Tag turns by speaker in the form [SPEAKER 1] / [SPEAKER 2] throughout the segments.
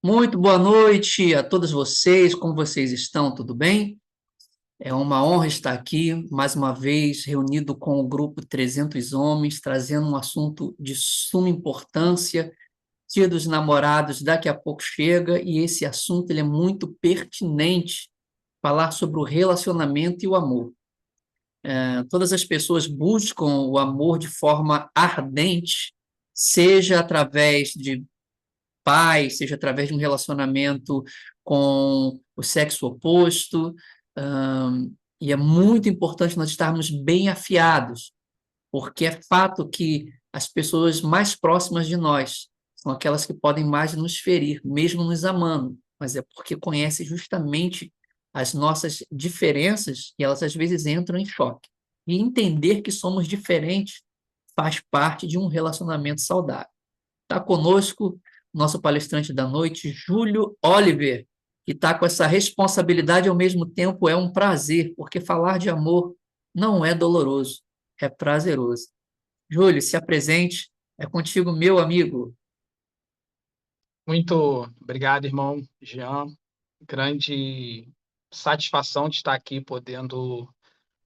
[SPEAKER 1] Muito boa noite a todos vocês, como vocês estão? Tudo bem? É uma honra estar aqui, mais uma vez, reunido com o grupo 300 Homens, trazendo um assunto de suma importância. Dia dos Namorados daqui a pouco chega e esse assunto ele é muito pertinente, falar sobre o relacionamento e o amor. Todas as pessoas buscam o amor de forma ardente, seja através de pais, seja através de um relacionamento com o sexo oposto. E é muito importante nós estarmos bem afiados, porque é fato que as pessoas mais próximas de nós são aquelas que podem mais nos ferir, mesmo nos amando, mas é porque conhecem justamente as nossas diferenças e elas às vezes entram em choque. E entender que somos diferentes faz parte de um relacionamento saudável. Está conosco nosso palestrante da noite, Júlio Oliver, que está com essa responsabilidade ao mesmo tempo é um prazer, porque falar de amor não é doloroso, é prazeroso. Júlio, se apresente, é contigo, meu amigo.
[SPEAKER 2] Muito obrigado, irmão Jean. Grande satisfação de estar aqui podendo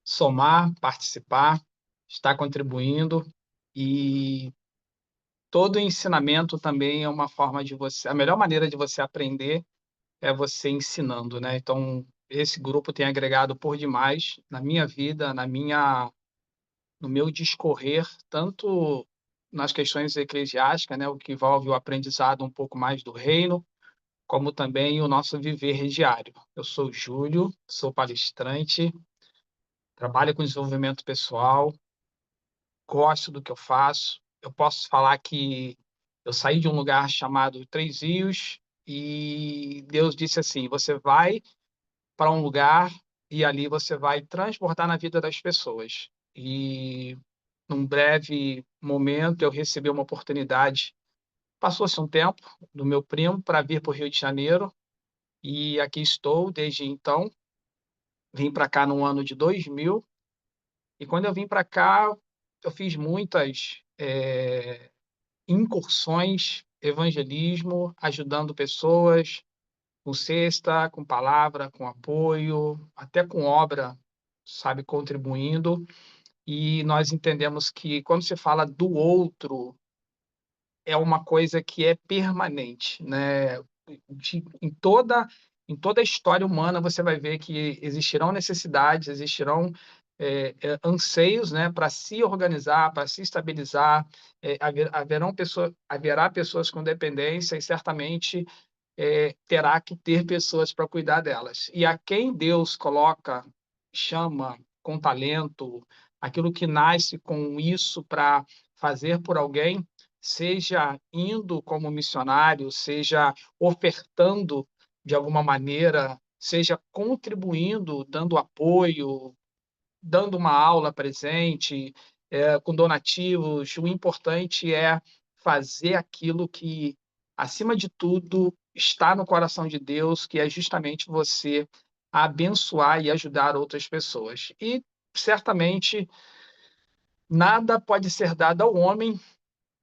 [SPEAKER 2] somar, participar, estar contribuindo. E todo ensinamento também é uma forma de você. A melhor maneira de você aprender é você ensinando, né? Então, esse grupo tem agregado por demais na minha vida, no meu discorrer, tanto nas questões eclesiásticas, né, o que envolve o aprendizado um pouco mais do reino, como também o nosso viver diário. Eu sou o Júlio, sou palestrante, trabalho com desenvolvimento pessoal, gosto do que eu faço. Eu posso falar que eu saí de um lugar chamado Três Rios e Deus disse assim: você vai para um lugar e ali você vai transportar na vida das pessoas. E num breve momento eu recebi uma oportunidade. Passou-se um tempo do meu primo para vir para o Rio de Janeiro. E aqui estou desde então. Vim para cá no ano de 2000. E quando eu vim para cá, eu fiz muitas incursões, evangelismo, ajudando pessoas com cesta, com palavra, com apoio, até com obra, sabe, contribuindo. E nós entendemos que quando se fala do outro, é uma coisa que é permanente, né? Em toda a história humana você vai ver que existirão necessidades, existirão anseios, né, para se organizar, para se estabilizar. Haverá pessoas com dependência e certamente terá que ter pessoas para cuidar delas. E a quem Deus coloca, chama com talento, aquilo que nasce com isso para fazer por alguém, seja indo como missionário, seja ofertando de alguma maneira, seja contribuindo, dando apoio, dando uma aula presente, com donativos. O importante é fazer aquilo que, acima de tudo, está no coração de Deus, que é justamente você abençoar e ajudar outras pessoas. E certamente nada pode ser dado ao homem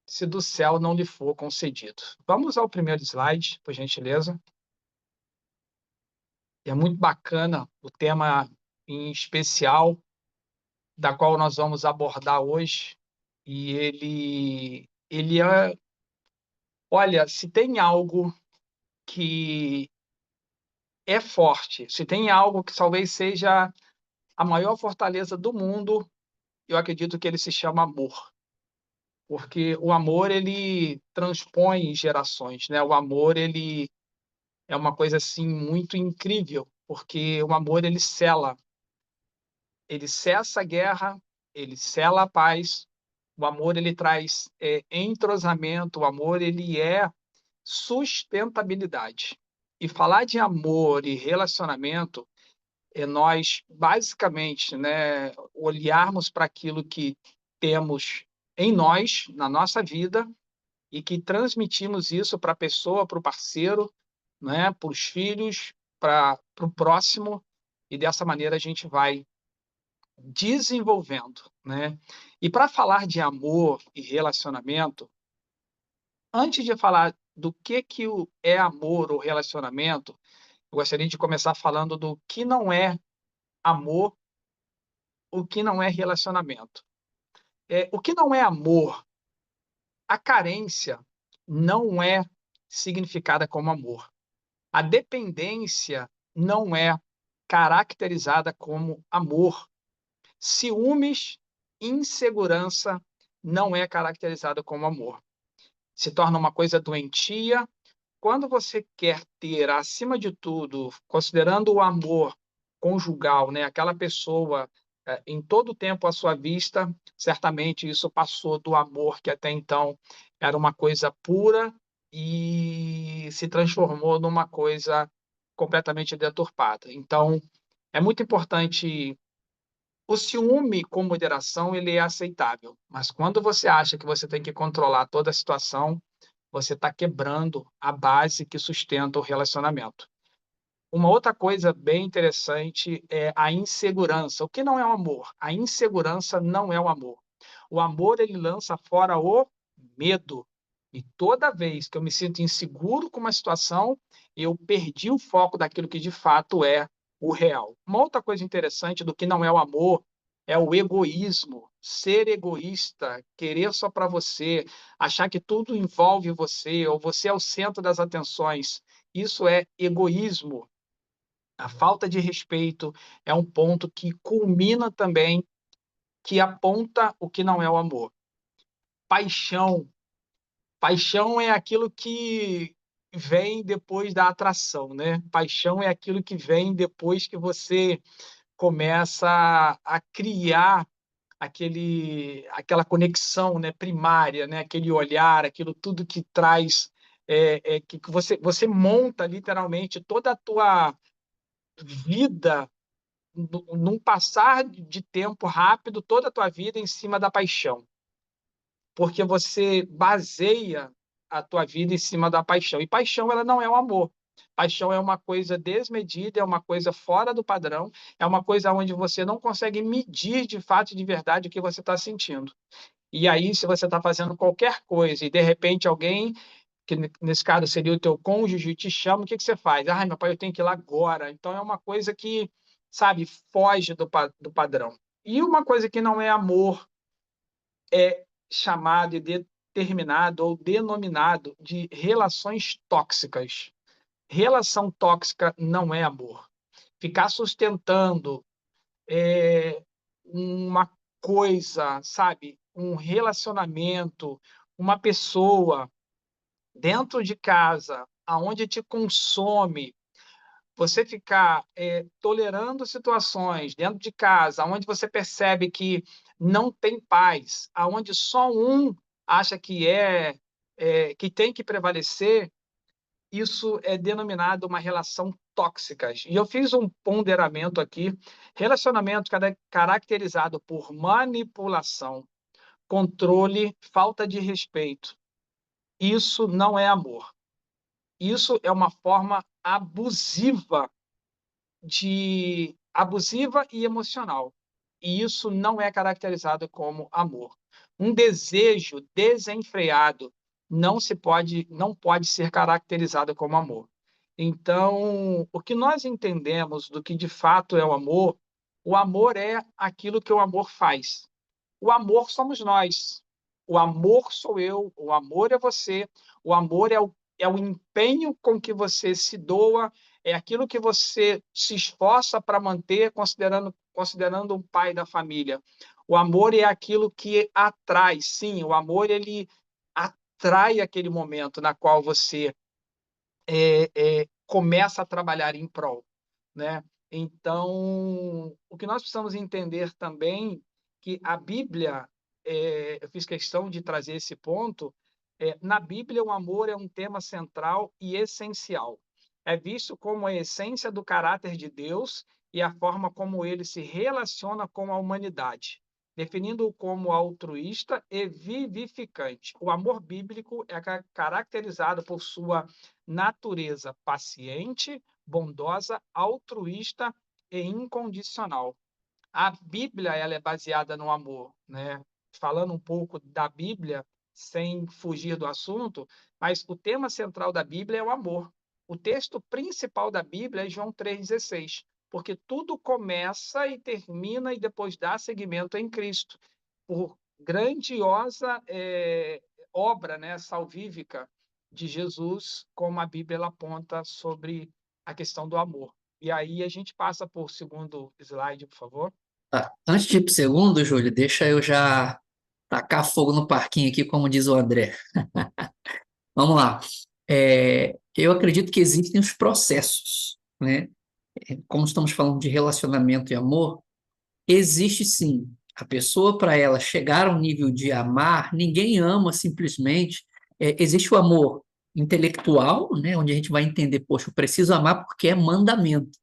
[SPEAKER 2] se do céu não lhe for concedido. Vamos ao primeiro slide, por gentileza. É muito bacana o tema em especial da qual nós vamos abordar hoje. E ele é, olha, se tem algo que é forte, se tem algo que talvez seja a maior fortaleza do mundo, eu acredito que ele se chama amor. Porque o amor, ele transpõe gerações, né? O amor, ele é uma coisa, assim, muito incrível, porque o amor, ele cessa a guerra, ele sela a paz. O amor, ele traz entrosamento, o amor, ele é sustentabilidade. E falar de amor e relacionamento é nós, basicamente, né, olharmos para aquilo que temos em nós, na nossa vida, e que transmitimos isso para a pessoa, para o parceiro, né, para os filhos, para o próximo, e dessa maneira a gente vai desenvolvendo, né? E para falar de amor e relacionamento, antes de falar do que é amor ou relacionamento, eu gostaria de começar falando do que não é amor, o que não é relacionamento. O que não é amor, a carência não é significada como amor. A dependência não é caracterizada como amor. Ciúmes, insegurança não é caracterizada como amor. Se torna uma coisa doentia. Quando você quer ter, acima de tudo, considerando o amor conjugal, né, aquela pessoa em todo o tempo à sua vista, certamente isso passou do amor que até então era uma coisa pura e se transformou numa coisa completamente deturpada. Então, é muito importante. O ciúme com moderação, ele é aceitável, mas quando você acha que você tem que controlar toda a situação, você está quebrando a base que sustenta o relacionamento. Uma outra coisa bem interessante é a insegurança. O que não é o amor? A insegurança não é o amor. O amor, ele lança fora o medo. E toda vez que eu me sinto inseguro com uma situação, eu perdi o foco daquilo que de fato é o real. Uma outra coisa interessante do que não é o amor é o egoísmo. Ser egoísta, querer só para você, achar que tudo envolve você, ou você é o centro das atenções. Isso é egoísmo. A falta de respeito é um ponto que culmina também, que aponta o que não é o amor. Paixão. Paixão é aquilo que vem depois da atração, né? Paixão é aquilo que vem depois que você começa a criar aquela conexão, né, primária, né? Aquele olhar, aquilo tudo que traz, que você monta literalmente toda a tua vida num passar de tempo rápido, toda a tua vida em cima da paixão, porque você baseia a tua vida em cima da paixão. E paixão, ela não é o amor. Paixão é uma coisa desmedida, é uma coisa fora do padrão, é uma coisa onde você não consegue medir de fato e de verdade o que você está sentindo. E aí, se você está fazendo qualquer coisa e de repente alguém, que nesse caso seria o teu cônjuge, te chama, o que que você faz? Ah, meu pai, eu tenho que ir lá agora. Então é uma coisa que, sabe, foge do padrão. E uma coisa que não é amor é chamado e determinado ou denominado de relações tóxicas. Relação tóxica não é amor. Ficar sustentando uma coisa, sabe, um relacionamento, uma pessoa dentro de casa, aonde te consome, você ficar tolerando situações dentro de casa, onde você percebe que não tem paz, aonde só um acha que tem que prevalecer, isso é denominado uma relação tóxica. E eu fiz um ponderamento aqui, relacionamento caracterizado por manipulação, controle, falta de respeito. Isso não é amor. Isso é uma forma abusiva e emocional. E isso não é caracterizado como amor. Um desejo desenfreado não pode ser caracterizado como amor. Então, o que nós entendemos do que de fato é o amor é aquilo que o amor faz. O amor somos nós. O amor sou eu, o amor é você, o amor é o empenho com que você se doa, é aquilo que você se esforça para manter, considerando um pai da família. O amor é aquilo que atrai, sim, o amor ele atrai aquele momento na qual você começa a trabalhar em prol, né? Então, o que nós precisamos entender também que a Bíblia, eu fiz questão de trazer esse ponto, na Bíblia o amor é um tema central e essencial. É visto como a essência do caráter de Deus e a forma como ele se relaciona com a humanidade, definindo-o como altruísta e vivificante. O amor bíblico é caracterizado por sua natureza paciente, bondosa, altruísta e incondicional. A Bíblia ela é baseada no amor, né? Falando um pouco da Bíblia, sem fugir do assunto, mas o tema central da Bíblia é o amor. O texto principal da Bíblia é João 3,16, porque tudo começa e termina e depois dá seguimento em Cristo, por grandiosa obra, né, salvífica de Jesus, como a Bíblia ela aponta sobre a questão do amor. E aí a gente passa por segundo slide, por favor.
[SPEAKER 1] Tá. Antes de ir para o segundo, Júlio, deixa eu já tacar fogo no parquinho aqui, como diz o André. Vamos lá. Eu acredito que existem os processos, né? Como estamos falando de relacionamento e amor, existe sim. A pessoa, para ela chegar ao nível de amar, ninguém ama simplesmente. Existe o amor intelectual, né? Onde a gente vai entender, poxa, eu preciso amar porque é mandamento.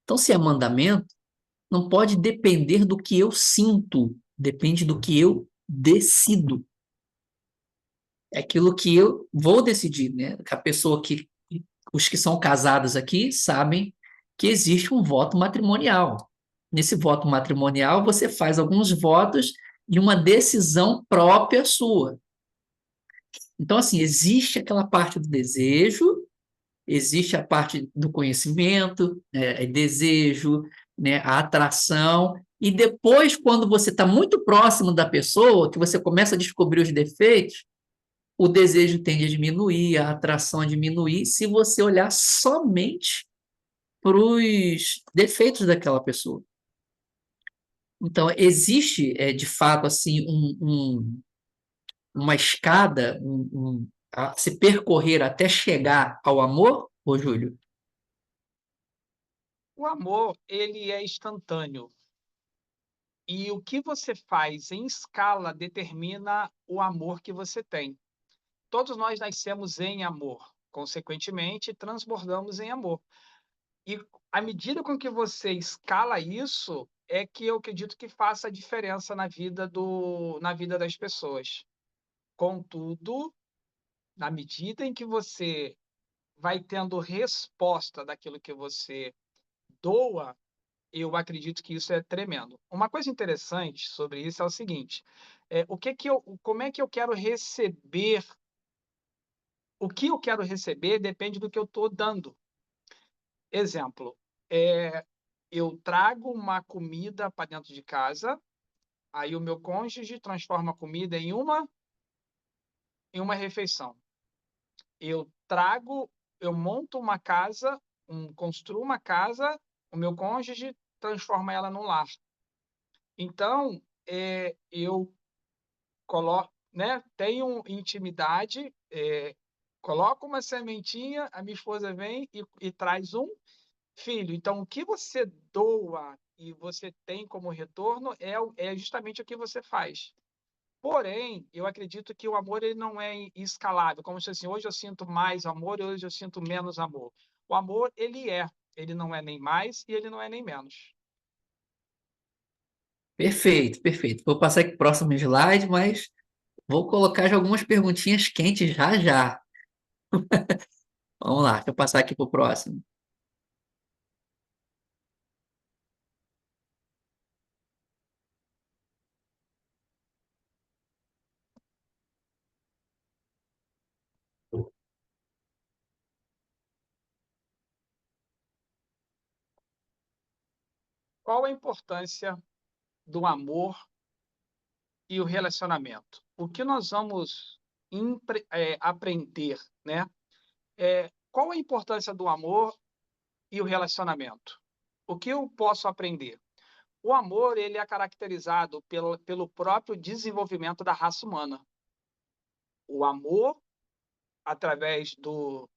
[SPEAKER 1] Então, se é mandamento, não pode depender do que eu sinto, depende do que eu decido. É aquilo que eu vou decidir, né? A pessoa que, os que são casados aqui sabem que existe um voto matrimonial. Nesse voto matrimonial, você faz alguns votos e uma decisão própria sua. Então, assim, existe aquela parte do desejo, existe a parte do conhecimento, né, desejo, né, a atração, e depois, quando você está muito próximo da pessoa, que você começa a descobrir os defeitos, o desejo tende a diminuir, a atração a diminuir, se você olhar somente para os defeitos daquela pessoa. Então, existe, de fato, assim, uma escada a se percorrer até chegar ao amor, ô Júlio?
[SPEAKER 2] O amor, ele é instantâneo. E o que você faz em escala determina o amor que você tem. Todos nós nascemos em amor, consequentemente, transbordamos em amor. E à medida com que você escala isso, é que eu acredito que faça a diferença na vida das pessoas. Contudo, na medida em que você vai tendo resposta daquilo que você doa, eu acredito que isso é tremendo. Uma coisa interessante sobre isso é o seguinte: como é que eu quero receber? O que eu quero receber depende do que eu estou dando. Exemplo, eu trago uma comida para dentro de casa, aí o meu cônjuge transforma a comida em uma refeição. Eu trago, eu monto uma casa, construo uma casa, o meu cônjuge transforma ela num lar. Então, eu coloco, né, tenho intimidade, coloco uma sementinha, a minha esposa vem e traz um filho. Então, o que você doa e você tem como retorno é justamente o que você faz. Porém, eu acredito que o amor ele não é escalável, como se assim, hoje eu sinto mais amor e hoje eu sinto menos amor. O amor, ele não é nem mais e ele não é nem menos.
[SPEAKER 1] Perfeito, perfeito. Vou passar aqui para o próximo slide, mas vou colocar já algumas perguntinhas quentes já já. Vamos lá, deixa eu passar aqui para o próximo.
[SPEAKER 2] Qual a importância do amor e o relacionamento? O que nós vamos aprender, né? Qual a importância do amor e o relacionamento? O que eu posso aprender? O amor ele é caracterizado pelo próprio desenvolvimento da raça humana. O amor, através do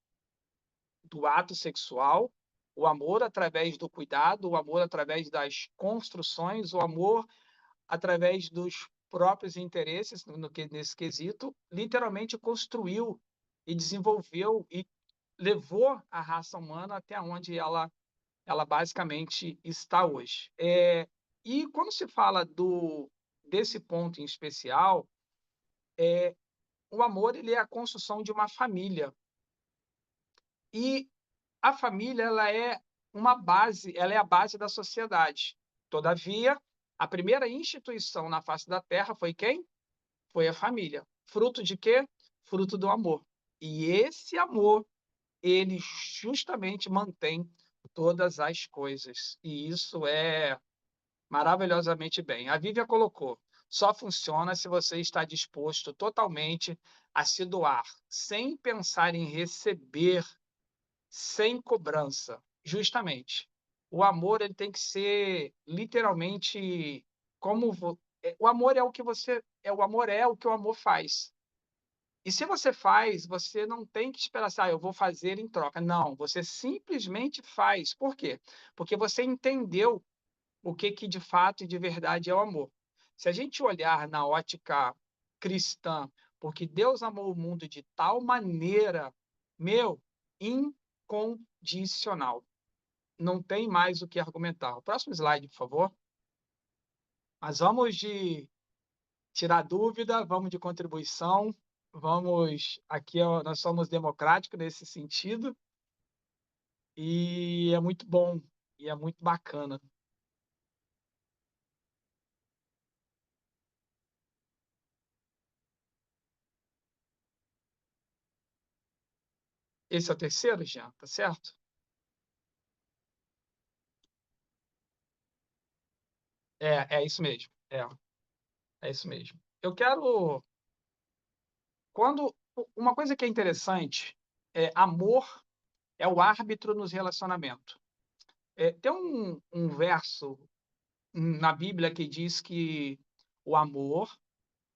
[SPEAKER 2] ato sexual, o amor através do cuidado, o amor através das construções, o amor através dos próprios interesses, nesse quesito, literalmente construiu e desenvolveu e levou a raça humana até onde ela basicamente está hoje. E quando se fala desse ponto em especial, o amor ele é a construção de uma família. E a família ela é uma base, ela é a base da sociedade. Todavia, a primeira instituição na face da Terra foi quem? Foi a família. Fruto de quê? Fruto do amor. E esse amor, ele justamente mantém todas as coisas. E isso é maravilhosamente bem. A Vívia colocou: só funciona se você está disposto totalmente a se doar, sem pensar em receber, sem cobrança. Justamente. O amor ele tem que ser literalmente como o amor é o que você o amor é o que o amor faz. E se você faz, você não tem que esperar assim, eu vou fazer em troca. Não, você simplesmente faz. Por quê? Porque você entendeu o que, que de fato e de verdade é o amor. Se a gente olhar na ótica cristã, porque Deus amou o mundo de tal maneira, meu, incondicional. Não tem mais o que argumentar. O próximo slide, por favor. Mas vamos de tirar dúvida, vamos de contribuição, vamos aqui nós somos democráticos nesse sentido e é muito bom e é muito bacana. Esse é o terceiro, Jean, tá certo? É isso mesmo. É isso mesmo. Eu quero quando uma coisa que é interessante é amor é o árbitro nos relacionamentos. Tem um verso na Bíblia que diz que o amor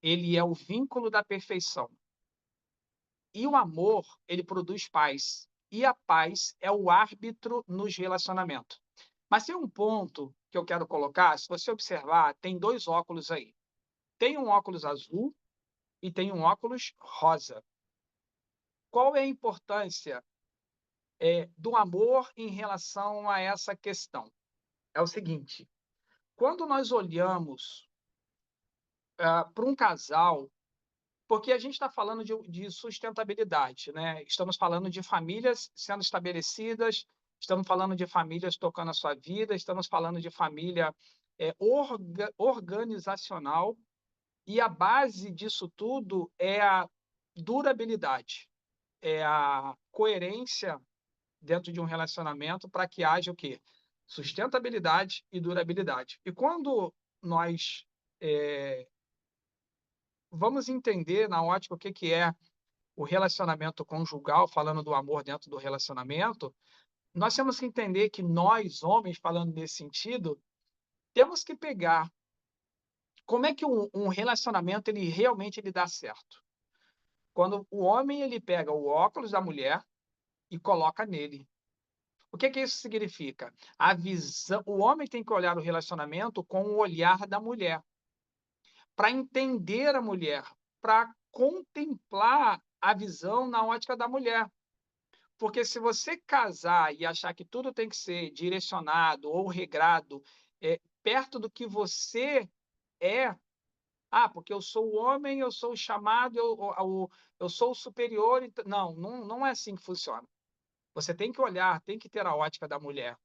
[SPEAKER 2] ele é o vínculo da perfeição. E o amor, ele produz paz. E a paz é o árbitro nos relacionamentos. Mas tem um ponto que eu quero colocar, se você observar, tem dois óculos aí. Tem um óculos azul e tem um óculos rosa. Qual é a importância do amor em relação a essa questão? É o seguinte, quando nós olhamos para um casal, porque a gente está falando de sustentabilidade, né? Estamos falando de famílias sendo estabelecidas, estamos falando de famílias tocando a sua vida, estamos falando de família organizacional, e a base disso tudo é a durabilidade, é a coerência dentro de um relacionamento para que haja o quê? Sustentabilidade e durabilidade. E quando nós vamos entender na ótica o que, que é o relacionamento conjugal, falando do amor dentro do relacionamento, nós temos que entender que nós, homens, falando nesse sentido, temos que pegar como é que um relacionamento ele realmente ele dá certo. Quando o homem ele pega o óculos da mulher e coloca nele. O que que isso significa? A visão, o homem tem que olhar o relacionamento com o olhar da mulher, para entender a mulher, para contemplar a visão na ótica da mulher. Porque se você casar e achar que tudo tem que ser direcionado ou regrado perto do que você é, porque eu sou o homem, eu sou o chamado, eu sou o superior. Não é assim que funciona. Você tem que olhar, tem que ter a ótica da mulher.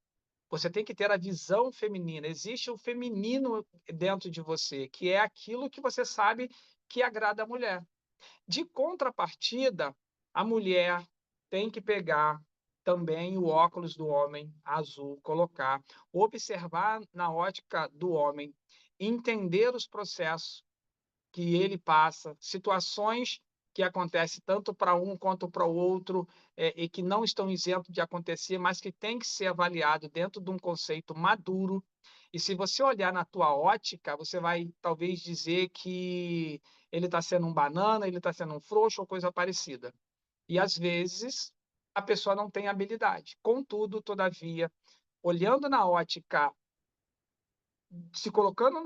[SPEAKER 2] Você tem que ter a visão feminina. Existe o feminino dentro de você, que é aquilo que você sabe que agrada a mulher. De contrapartida, a mulher tem que pegar também o óculos do homem azul, colocar, observar na ótica do homem, entender os processos que ele passa, situações que acontecem tanto para um quanto para o outro, e que não estão isentos de acontecer, mas que tem que ser avaliado dentro de um conceito maduro. E se você olhar na tua ótica, você vai talvez dizer que ele está sendo um banana, ele está sendo um frouxo ou coisa parecida. E às vezes a pessoa não tem habilidade. Contudo, todavia, olhando na ótica, se colocando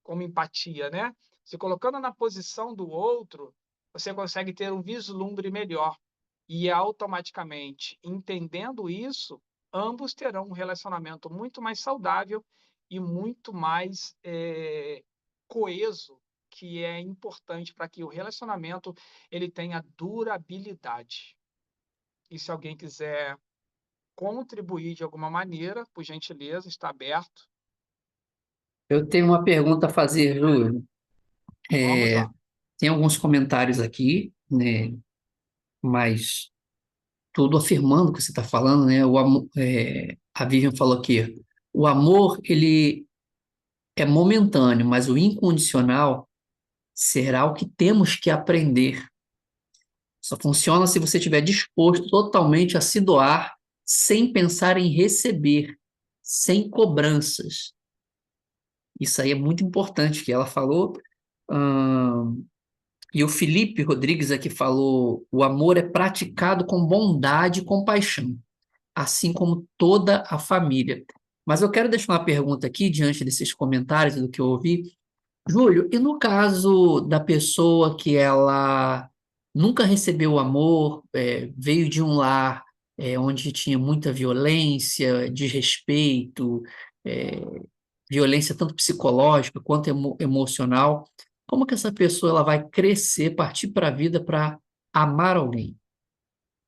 [SPEAKER 2] como empatia, né? Se colocando na posição do outro, você consegue ter um vislumbre melhor. E automaticamente, entendendo isso, ambos terão um relacionamento muito mais saudável e muito mais coeso, que é importante para que o relacionamento ele tenha durabilidade. E se alguém quiser contribuir de alguma maneira, por gentileza, está aberto.
[SPEAKER 1] Eu tenho uma pergunta a fazer, Júlio.
[SPEAKER 2] Vamos lá.
[SPEAKER 1] tem alguns comentários aqui, né? Mas tudo afirmando o que você está falando, né? A Vivian falou aqui, o amor, ele é momentâneo, mas o incondicional será o que temos que aprender. Só funciona se você estiver disposto totalmente a se doar, sem pensar em receber, sem cobranças. Isso aí é muito importante que ela falou. Ahn, e o Felipe Rodrigues aqui falou: o amor é praticado com bondade e compaixão, assim como toda a família. Mas eu quero deixar uma pergunta aqui, diante desses comentários do que eu ouvi. Júlio, e no caso da pessoa que ela nunca recebeu amor, veio de um lar onde tinha muita violência, desrespeito, é, violência tanto psicológica quanto emocional, como que essa pessoa ela vai crescer, partir para a vida para amar alguém?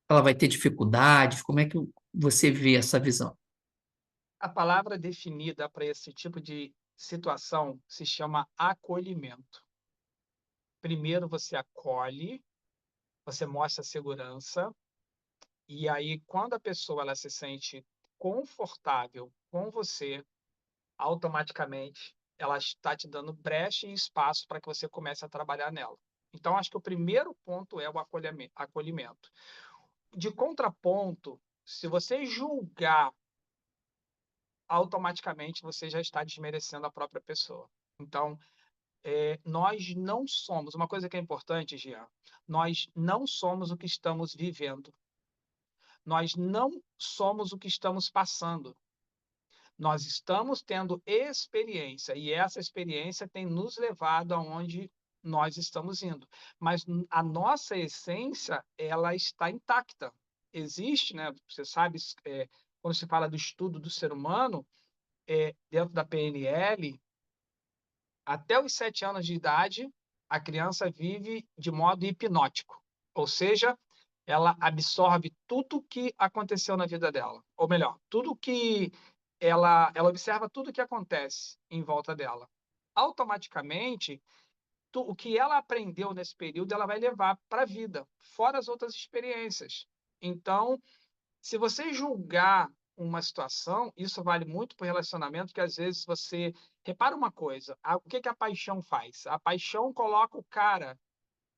[SPEAKER 1] Ela vai ter dificuldades? Como é que você vê essa visão?
[SPEAKER 2] A palavra definida para esse tipo de situação se chama acolhimento. Primeiro você acolhe, você mostra segurança, e aí quando a pessoa ela se sente confortável com você, automaticamente ela está te dando brecha e espaço para que você comece a trabalhar nela. Então, acho que o primeiro ponto é o acolhimento. De contraponto, se você julgar, automaticamente você já está desmerecendo a própria pessoa. Então, nós não somos, uma coisa que é importante, Jean, nós não somos o que estamos vivendo. Nós não somos o que estamos passando. Nós estamos tendo experiência e essa experiência tem nos levado aonde nós estamos indo. Mas a nossa essência, ela está intacta. Existe, né? Você sabe, quando se fala do estudo do ser humano, dentro da PNL, até os 7 anos de idade, a criança vive de modo hipnótico, ou seja, ela absorve tudo que aconteceu na vida dela, ou melhor, tudo que ela observa tudo que acontece em volta dela. Automaticamente, o que ela aprendeu nesse período, ela vai levar para a vida, fora as outras experiências. Então, se você julgar uma situação, isso vale muito para o relacionamento, que às vezes você repara uma coisa, o que que a paixão faz? A paixão coloca o cara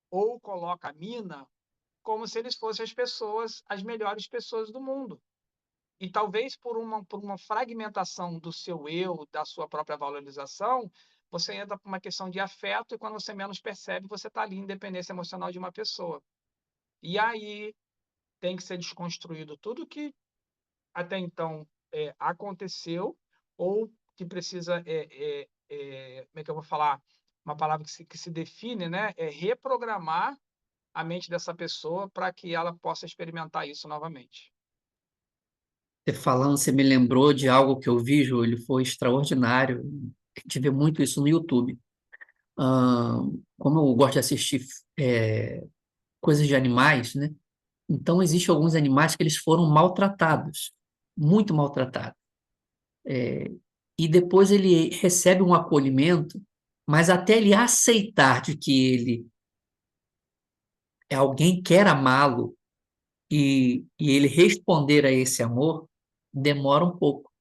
[SPEAKER 2] ou coloca a mina como se eles fossem as pessoas, as melhores pessoas do mundo. E talvez por uma fragmentação do seu eu, da sua própria valorização, você entra por uma questão de afeto e quando você menos percebe, você está ali em dependência emocional de uma pessoa. E aí tem que ser desconstruído tudo que até então aconteceu ou que precisa, como é que eu vou falar? Uma palavra que se define, né? É reprogramar a mente dessa pessoa para que ela possa experimentar isso novamente.
[SPEAKER 1] Você falando, você me lembrou de algo que eu vi, Júlio, foi extraordinário. A gente vê muito isso no YouTube. Como eu gosto de assistir coisas de animais, né? Então, existem alguns animais que eles foram maltratados, muito maltratados. E depois ele recebe um acolhimento, mas até ele aceitar de que ele é alguém quer amá-lo e ele responder a esse amor, demora um pouco.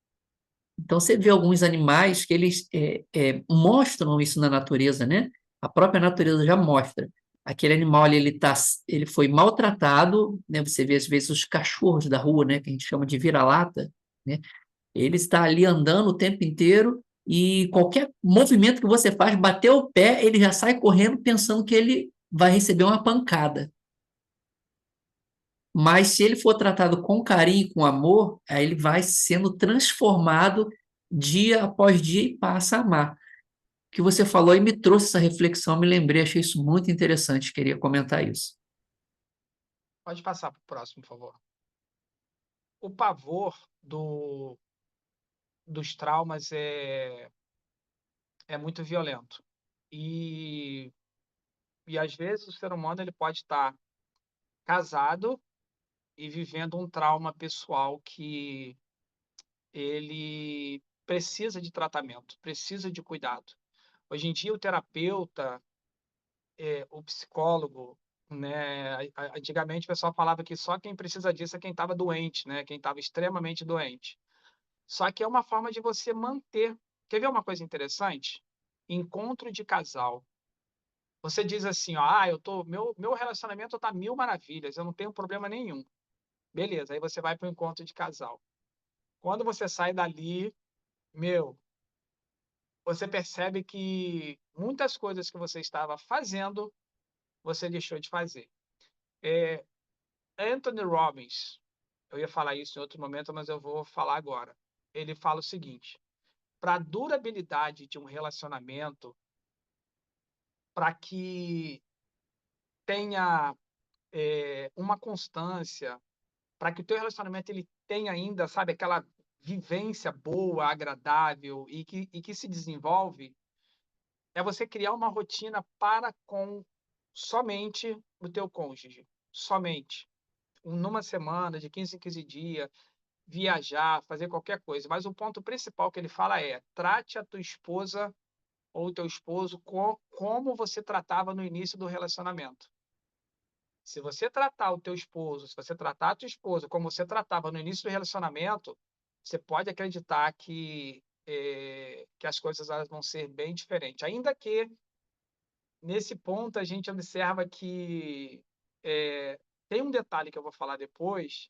[SPEAKER 1] Então, você vê alguns animais que eles mostram isso na natureza, né? A própria natureza já mostra. Aquele animal ali, ele foi maltratado, né? Você vê, às vezes, os cachorros da rua, né? Que a gente chama de vira-lata, né? Ele está ali andando o tempo inteiro e qualquer movimento que você faz, bater o pé, ele já sai correndo pensando que ele vai receber uma pancada. Mas se ele for tratado com carinho, com amor, aí ele vai sendo transformado dia após dia e passa a amar. O que você falou e me trouxe essa reflexão, me lembrei, achei isso muito interessante, queria comentar isso.
[SPEAKER 2] Pode passar para o próximo, por favor. O pavor dos traumas é muito violento. E, e às vezes o ser humano ele pode estar casado e vivendo um trauma pessoal que ele precisa de tratamento, precisa de cuidado. Hoje em dia, o terapeuta, o psicólogo, né? Antigamente o pessoal falava que só quem precisa disso é quem estava doente, né? Quem estava extremamente doente. Só que é uma forma de você manter. Quer ver uma coisa interessante? Encontro de casal. Você diz assim, ó, meu relacionamento tá mil maravilhas, eu não tenho problema nenhum. Beleza, aí você vai para o encontro de casal. Quando você sai dali, meu, você percebe que muitas coisas que você estava fazendo, você deixou de fazer. É, Anthony Robbins, eu ia falar isso em outro momento, mas eu vou falar agora. Ele fala o seguinte: para a durabilidade de um relacionamento, para que tenha uma constância, para que o teu relacionamento ele tenha ainda, sabe, aquela vivência boa, agradável e que se desenvolve, é você criar uma rotina para com somente o teu cônjuge. Somente. Numa semana, de 15 em 15 dias, viajar, fazer qualquer coisa. Mas o ponto principal que ele fala é: trate a tua esposa ou o teu esposo como você tratava no início do relacionamento. Se você tratar o teu esposo, se você tratar a tua esposa como você tratava no início do relacionamento, você pode acreditar que as coisas elas vão ser bem diferentes. Ainda que, nesse ponto, a gente observa que tem um detalhe que eu vou falar depois,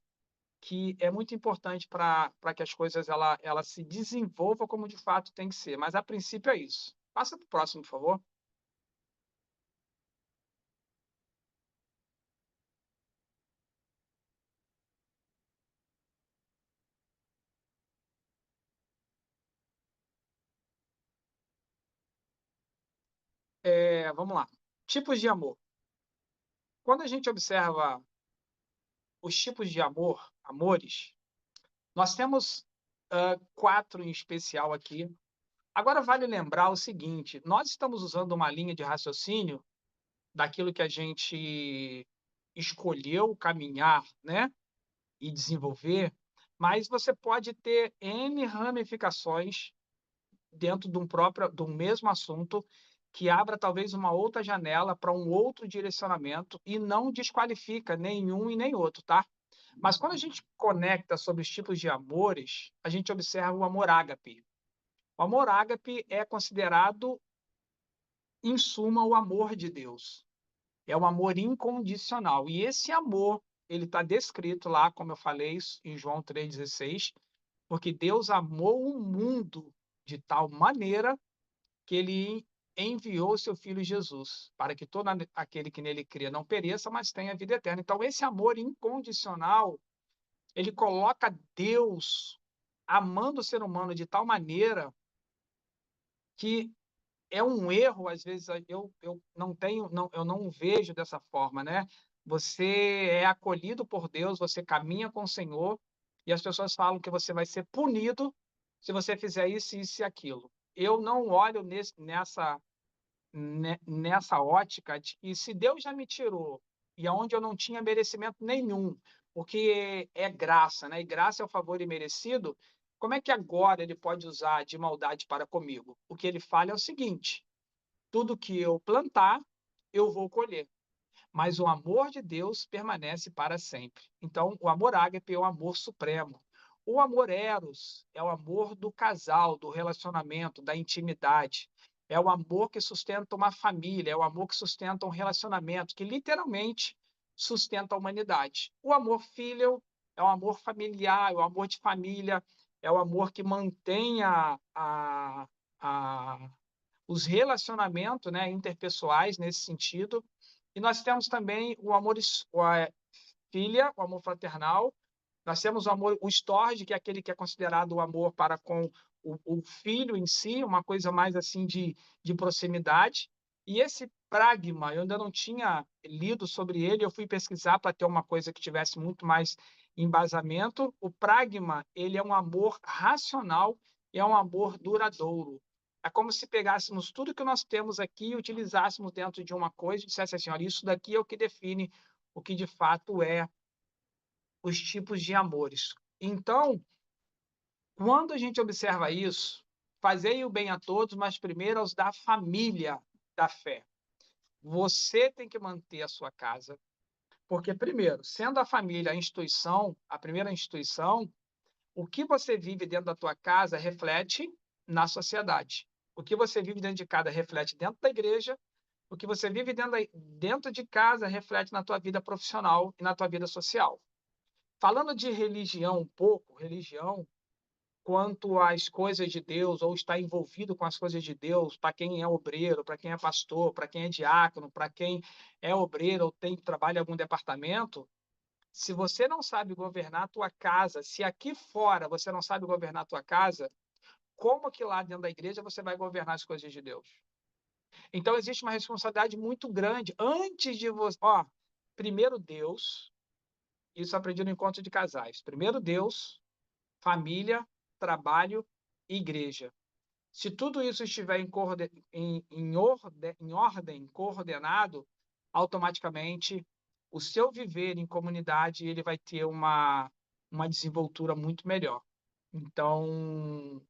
[SPEAKER 2] que é muito importante para que as coisas ela se desenvolvam como de fato tem que ser. Mas, a princípio, é isso. Passa para o próximo, por favor. Vamos lá. Tipos de amor. Quando a gente observa os tipos de amores, nós temos quatro em especial aqui. Agora, vale lembrar o seguinte: nós estamos usando uma linha de raciocínio daquilo que a gente escolheu caminhar, né, e desenvolver, mas você pode ter N ramificações dentro de um mesmo assunto que abra talvez uma outra janela para um outro direcionamento e não desqualifica nenhum e nem outro, tá? Mas quando a gente conecta sobre os tipos de amores, a gente observa o amor ágape. O amor ágape é considerado, em suma, o amor de Deus. É um amor incondicional. E esse amor, ele está descrito lá, como eu falei, em João 3,16, porque Deus amou o mundo de tal maneira que ele enviou seu filho Jesus, para que todo aquele que nele cria não pereça, mas tenha vida eterna. Então, esse amor incondicional, ele coloca Deus amando o ser humano de tal maneira que é um erro, às vezes eu não tenho, não, eu não vejo dessa forma, né? Você é acolhido por Deus, você caminha com o Senhor, e as pessoas falam que você vai ser punido se você fizer isso e aquilo. Eu não olho nessa ótica de que se Deus já me tirou e aonde eu não tinha merecimento nenhum, porque é graça, né? E graça é o favor imerecido, como é que agora ele pode usar de maldade para comigo? O que ele fala é o seguinte: tudo que eu plantar, eu vou colher. Mas o amor de Deus permanece para sempre. Então, o amor ágape é o amor supremo. O amor eros é o amor do casal, do relacionamento, da intimidade. É o amor que sustenta uma família, é o amor que sustenta um relacionamento, que literalmente sustenta a humanidade. O amor filial é o amor familiar, é o amor de família, é o amor que mantém a os relacionamentos, né, interpessoais nesse sentido. E nós temos também o amor filha, o amor fraternal. Nós temos o amor, o storge, que é aquele que é considerado o amor para com o filho em si, uma coisa mais assim de proximidade. E esse pragma, eu ainda não tinha lido sobre ele, eu fui pesquisar para ter uma coisa que tivesse muito mais embasamento. O pragma, ele é um amor racional e é um amor duradouro. É como se pegássemos tudo que nós temos aqui e utilizássemos dentro de uma coisa e dissesse assim: olha, isso daqui é o que define o que de fato é os tipos de amores. Então, quando a gente observa isso, fazei o bem a todos, mas primeiro aos da família da fé. você tem que manter a sua casa, porque, primeiro, sendo a família a instituição, a primeira instituição, o que você vive dentro da tua casa reflete na sociedade. O que você vive dentro de casa reflete dentro da igreja, o que você vive dentro de casa reflete na tua vida profissional e na tua vida social. Falando de religião um pouco, religião quanto às coisas de Deus, ou estar envolvido com as coisas de Deus, para quem é obreiro, para quem é pastor, para quem é diácono, para quem é obreiro ou trabalha em algum departamento, se você não sabe governar a tua casa, se aqui fora você não sabe governar a tua casa, como que lá dentro da igreja você vai governar as coisas de Deus? Então existe uma responsabilidade muito grande antes de você, primeiro Deus, isso aprendi no encontro de casais. Primeiro Deus, família, trabalho e igreja. Se tudo isso estiver em ordem, coordenado, automaticamente o seu viver em comunidade ele vai ter uma desenvoltura muito melhor. Então,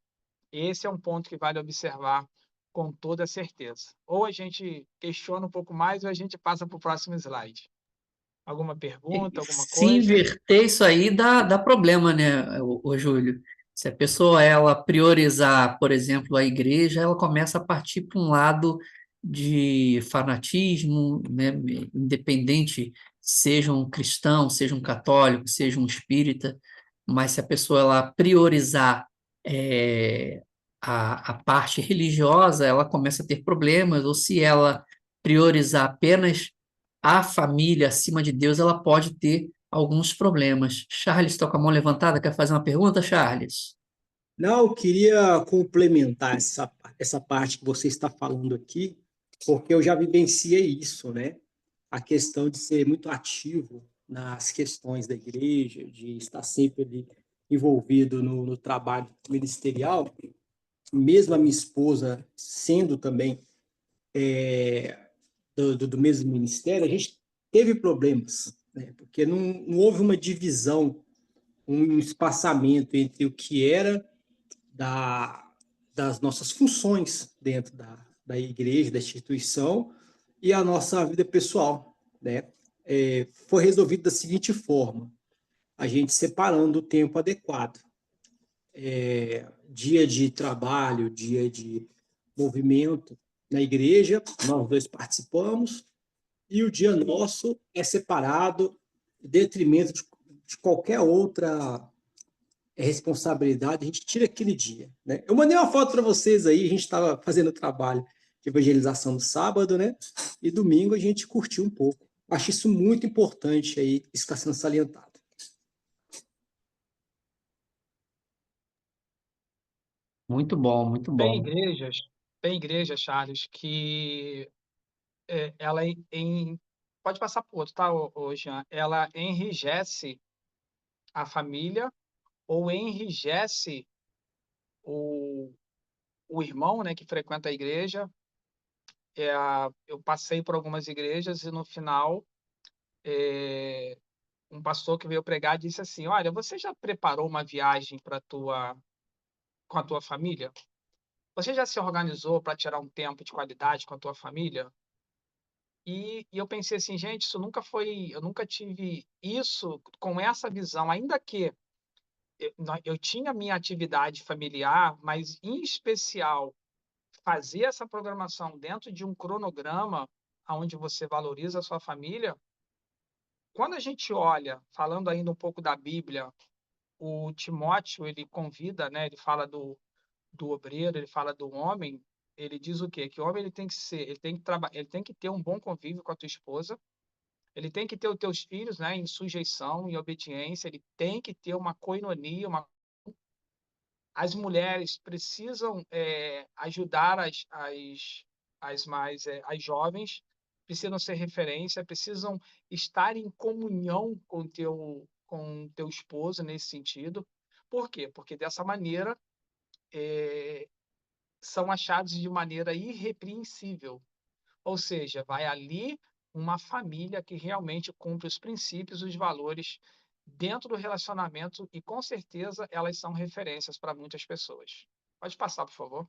[SPEAKER 2] esse é um ponto que vale observar com toda certeza. Ou a gente questiona um pouco mais, ou a gente passa para o próximo slide. Alguma pergunta, alguma
[SPEAKER 1] Se
[SPEAKER 2] coisa?
[SPEAKER 1] inverter isso aí dá problema, né, o Júlio? Se a pessoa ela priorizar, por exemplo, a igreja, ela começa a partir para um lado de fanatismo, né, independente seja um cristão, seja um católico, seja um espírita, mas se a pessoa ela priorizar a parte religiosa, ela começa a ter problemas, ou se ela priorizar apenas a família acima de Deus, ela pode ter alguns problemas. Charles está com a mão levantada, quer fazer uma pergunta, Charles?
[SPEAKER 3] Não, eu queria complementar essa parte que você está falando aqui, porque eu já vivenciei isso, né? A questão de ser muito ativo nas questões da igreja, de estar sempre ali envolvido no trabalho ministerial, mesmo a minha esposa sendo também do mesmo ministério, a gente teve problemas, né? Porque não houve uma divisão, um espaçamento entre o que era da, das nossas funções dentro da igreja, da instituição, e a nossa vida pessoal, né? Foi resolvido da seguinte forma: a gente separando o tempo adequado. Dia de trabalho, dia de movimento na igreja, nós dois participamos, e o dia nosso é separado, em detrimento de qualquer outra responsabilidade, a gente tira aquele dia, né? Eu mandei uma foto para vocês aí, a gente estava fazendo trabalho de evangelização no sábado, né? E domingo a gente curtiu um pouco. Acho isso muito importante aí, está sendo salientado.
[SPEAKER 1] Muito bom, muito
[SPEAKER 2] Tem
[SPEAKER 1] bom.
[SPEAKER 2] igrejas, tem igrejas, Charles, que ela pode passar por outro, tá, Jean? Ela enrijece a família ou enrijece o, o irmão, né, que frequenta a igreja. Eu passei por algumas igrejas e no final um pastor que veio pregar disse assim: Olha, você já preparou uma viagem com a tua família? Você já se organizou para tirar um tempo de qualidade com a tua família? E eu pensei assim, gente, eu nunca tive isso com essa visão, ainda que eu tinha minha atividade familiar, mas em especial fazer essa programação dentro de um cronograma onde você valoriza a sua família. Quando a gente olha, falando ainda um pouco da Bíblia, o Timóteo, ele convida, né, ele fala do obreiro, ele fala do homem, ele diz o quê? Que o homem ele tem que ser, ele tem que trabalhar, ele tem que ter um bom convívio com a tua esposa, ele tem que ter os teus filhos, né, em sujeição e obediência, ele tem que ter uma coinonia, as mulheres precisam ajudar as jovens, precisam ser referência, precisam estar em comunhão com teu esposo nesse sentido. Por quê? Porque dessa maneira são achados de maneira irrepreensível. Ou seja, vai ali uma família que realmente cumpre os princípios, os valores dentro do relacionamento e, com certeza, elas são referências para muitas pessoas. Pode passar, por favor.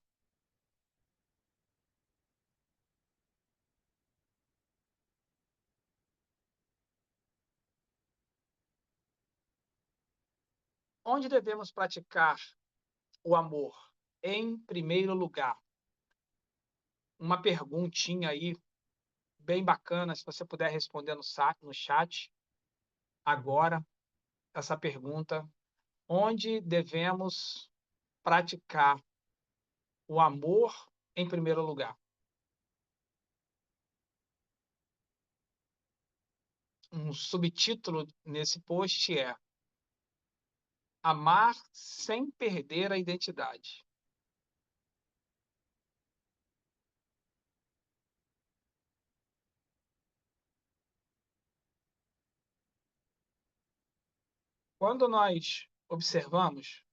[SPEAKER 2] onde devemos praticar o amor? Em primeiro lugar. Uma perguntinha aí, bem bacana, se você puder responder no chat agora, essa pergunta. Onde devemos praticar o amor em primeiro lugar? Um subtítulo nesse post é Amar sem perder a identidade. Quando nós observamos,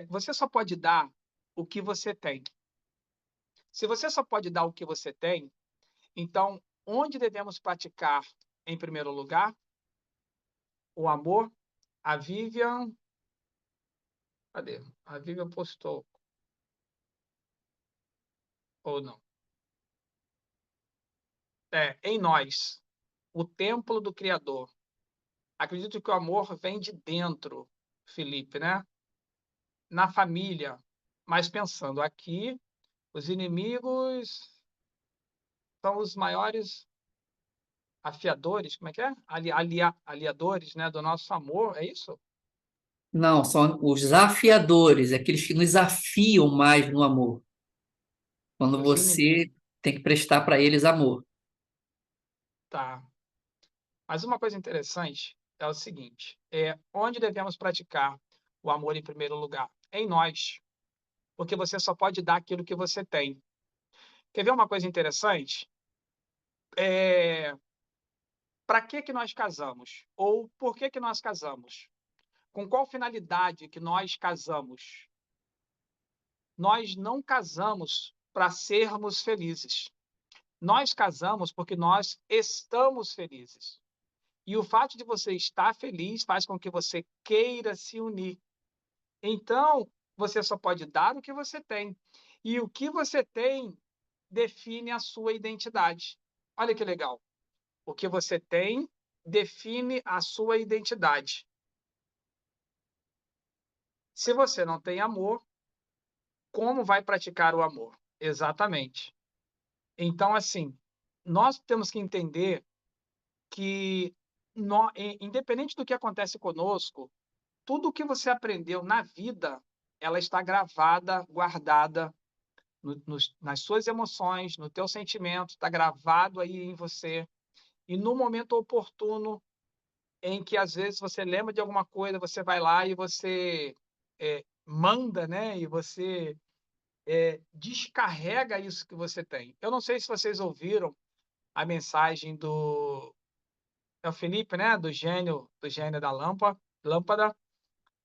[SPEAKER 2] você só pode dar o que você tem. Se você só pode dar o que você tem, então, onde devemos praticar em primeiro lugar o amor? A Vivian. Cadê? A Vivian postou. Ou não? Em nós, o templo do Criador. Acredito que o amor vem de dentro, Felipe, né? Na família. Mas pensando aqui, os inimigos são os maiores afiadores, como é que é? Aliadores, né, do nosso amor, é isso?
[SPEAKER 1] Não, são os afiadores, aqueles que nos afiam mais no amor. Quando
[SPEAKER 2] Os inimigos.
[SPEAKER 1] você tem que prestar para eles amor.
[SPEAKER 2] Tá. Mas uma coisa interessante é o seguinte: onde devemos praticar o amor em primeiro lugar? Em nós, porque você só pode dar aquilo que você tem. Quer ver uma coisa interessante? Para que nós casamos? Ou por que nós casamos? Com qual finalidade que nós casamos? Nós não casamos para sermos felizes. Nós casamos porque nós estamos felizes. E o fato de você estar feliz faz com que você queira se unir. Então, você só pode dar o que você tem. E o que você tem define a sua identidade. Olha que legal. O que você tem define a sua identidade. Se você não tem amor, como vai praticar o amor? Exatamente. Então, assim, nós temos que entender que, independente do que acontece conosco, tudo o que você aprendeu na vida, ela está gravada, guardada nas suas emoções, no teu sentimento, está gravado aí em você. E no momento oportuno, em que às vezes você lembra de alguma coisa, você vai lá e você manda, né? E você descarrega isso que você tem. Eu não sei se vocês ouviram a mensagem do é o Felipe, né? Do gênio da lâmpada.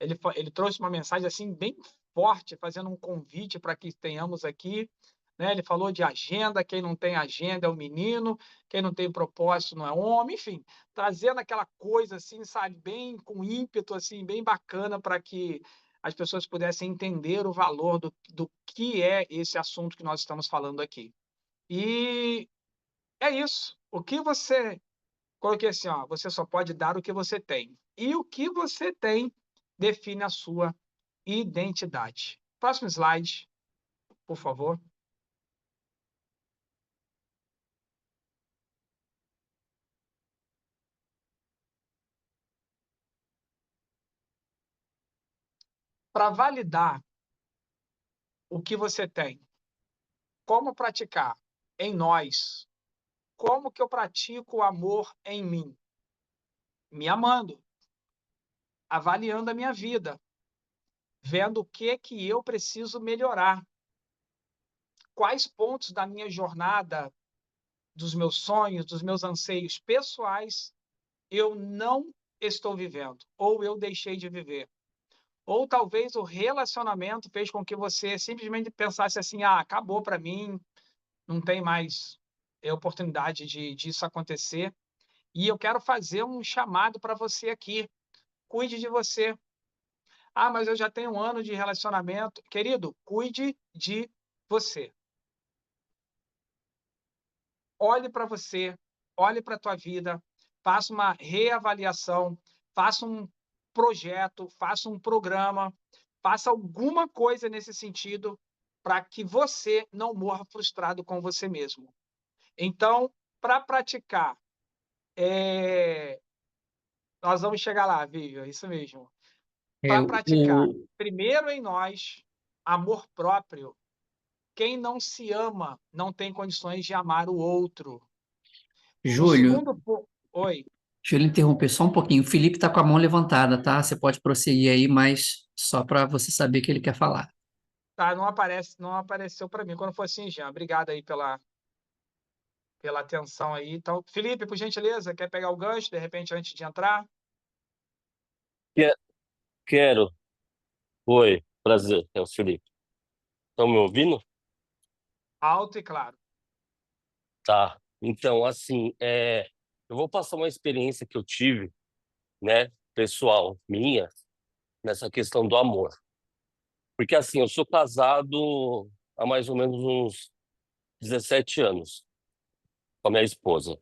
[SPEAKER 2] Ele trouxe uma mensagem assim bem forte, fazendo um convite para que tenhamos aqui. Né? Ele falou de agenda, quem não tem agenda é o menino, quem não tem propósito não é homem, enfim, trazendo aquela coisa assim, sabe, bem com ímpeto, assim, bem bacana para que as pessoas pudessem entender o valor do que é esse assunto que nós estamos falando aqui. E é isso. O que você coloquei assim, ó, você só pode dar o que você tem. E o que você tem define a sua identidade. Próximo slide, por favor. Para validar o que você tem, como praticar em nós, como que eu pratico o amor em mim? Me amando, avaliando a minha vida, vendo o que eu preciso melhorar, quais pontos da minha jornada, dos meus sonhos, dos meus anseios pessoais eu não estou vivendo, ou eu deixei de viver. Ou talvez o relacionamento fez com que você simplesmente pensasse assim: ah, acabou para mim, não tem mais oportunidade disso acontecer. E eu quero fazer um chamado para você aqui. Cuide de você. Ah, mas eu já tenho 1 ano de relacionamento. Querido, cuide de você. Olhe para você, olhe para a tua vida, faça uma reavaliação, faça um projeto, faça um programa, faça alguma coisa nesse sentido para que você não morra frustrado com você mesmo. Então, para praticar, nós vamos chegar lá, Vivian, isso mesmo.
[SPEAKER 1] É,
[SPEAKER 2] Para praticar,
[SPEAKER 1] o
[SPEAKER 2] primeiro em nós, amor próprio. Quem não se ama não tem condições de amar o outro. O
[SPEAKER 1] Júlio,
[SPEAKER 2] segundo ponto. Oi.
[SPEAKER 1] deixa eu lhe interromper só um pouquinho. O Felipe está com a mão levantada, tá? Você pode prosseguir aí, mas só para você saber que ele quer falar.
[SPEAKER 2] Tá, não apareceu para mim. Quando for assim, Jean, obrigado aí pela atenção aí. Então, Felipe, por gentileza, quer pegar o gancho, de repente, antes de entrar?
[SPEAKER 4] Que- Quero. Oi, prazer, é o Felipe. Estão me ouvindo?
[SPEAKER 2] Alto e claro.
[SPEAKER 4] Tá. Então, assim, eu vou passar uma experiência que eu tive, né, pessoal, minha, nessa questão do amor. Porque, assim, eu sou casado há mais ou menos uns 17 anos com a minha esposa.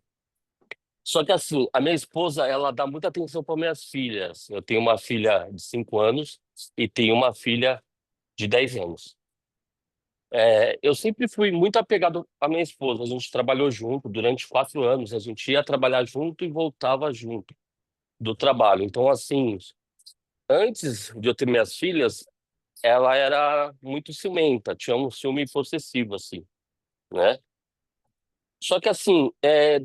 [SPEAKER 4] Só que, assim, a minha esposa, ela dá muita atenção para minhas filhas. Eu tenho uma filha de 5 anos e tenho uma filha de 10 anos. Eu sempre fui muito apegado à minha esposa. A gente trabalhou junto durante 4 anos. A gente ia trabalhar junto e voltava junto do trabalho. Então, assim, antes de eu ter minhas filhas, ela era muito ciumenta, tinha um ciúme possessivo, assim, né? Só que, assim,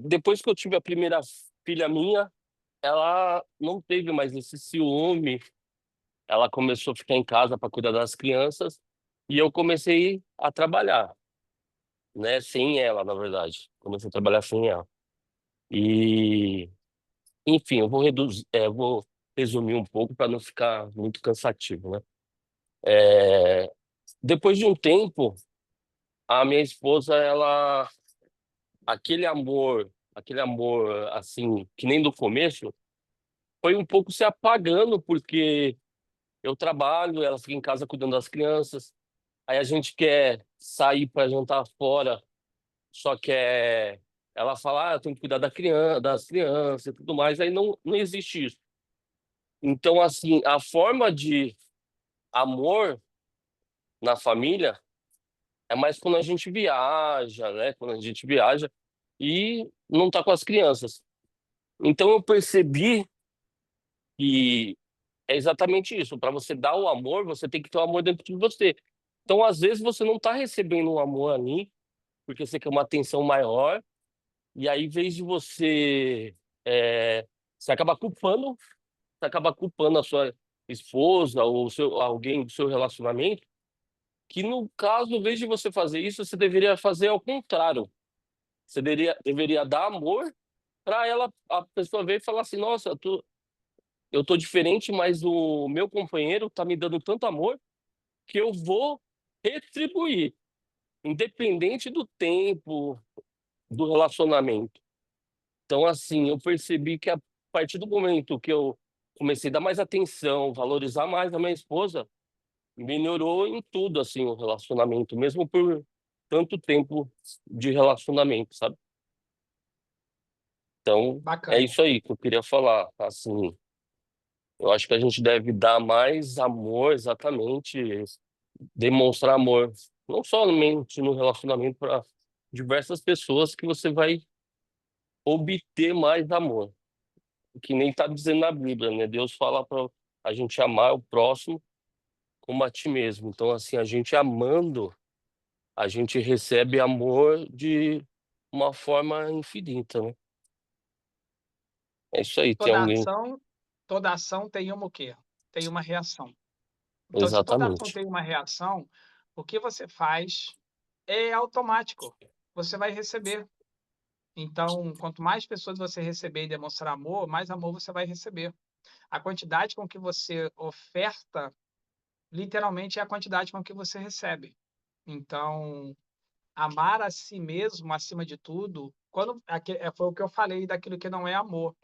[SPEAKER 4] depois que eu tive a primeira filha minha, ela não teve mais esse ciúme. Ela começou a ficar em casa para cuidar das crianças e eu comecei a trabalhar, né? Sem ela, na verdade. Comecei a trabalhar sem ela. E, enfim, vou resumir um pouco para não ficar muito cansativo, né? É, Depois de um tempo, a minha esposa, aquele amor, assim, que nem do começo, foi um pouco se apagando, porque eu trabalho, ela fica em casa cuidando das crianças, aí a gente quer sair para jantar fora. Só que ela fala, eu tenho que cuidar das crianças e tudo mais, aí não existe isso. Então, assim, a forma de amor na família é mais quando a gente viaja, né? Quando a gente viaja e não tá com as crianças. Então, eu percebi que é exatamente isso. Para você dar o amor, você tem que ter o amor dentro de você. Então, às vezes, você não tá recebendo um amor ali, porque você quer uma atenção maior. E aí, em vez de é, você acaba culpando a sua esposa ou alguém do seu relacionamento, que no caso, em vez de você fazer isso, você deveria fazer ao contrário. Você deveria dar amor para ela, a pessoa ver e falar assim, nossa, eu tô diferente, mas o meu companheiro tá me dando tanto amor que eu vou retribuir, independente do tempo, do relacionamento. Então, assim, eu percebi que a partir do momento que eu comecei a dar mais atenção, valorizar mais a minha esposa, melhorou em tudo, assim, o relacionamento, mesmo por tanto tempo de relacionamento, sabe? Então, é
[SPEAKER 2] Bacana.
[SPEAKER 4] isso aí que eu queria falar. Assim, eu acho que a gente deve dar mais amor, exatamente, demonstrar amor, não somente no relacionamento para diversas pessoas que você vai obter mais amor. Que nem está dizendo na Bíblia, né? Deus fala para a gente amar o próximo como a ti mesmo. Então, assim, a gente amando, a gente recebe amor de uma forma infinita, né? É isso aí, tem
[SPEAKER 2] Toda
[SPEAKER 4] alguém.
[SPEAKER 2] ação, toda ação tem uma o quê? Tem uma reação. Então, se toda ação
[SPEAKER 4] Exatamente.
[SPEAKER 2] tem uma reação, o que você faz é automático. Você vai receber. Então, quanto mais pessoas você receber e demonstrar amor, mais amor você vai receber. A quantidade com que você oferta, literalmente, é a quantidade com que você recebe. Então, amar a si mesmo, acima de tudo, foi o que eu falei daquilo que não é amor.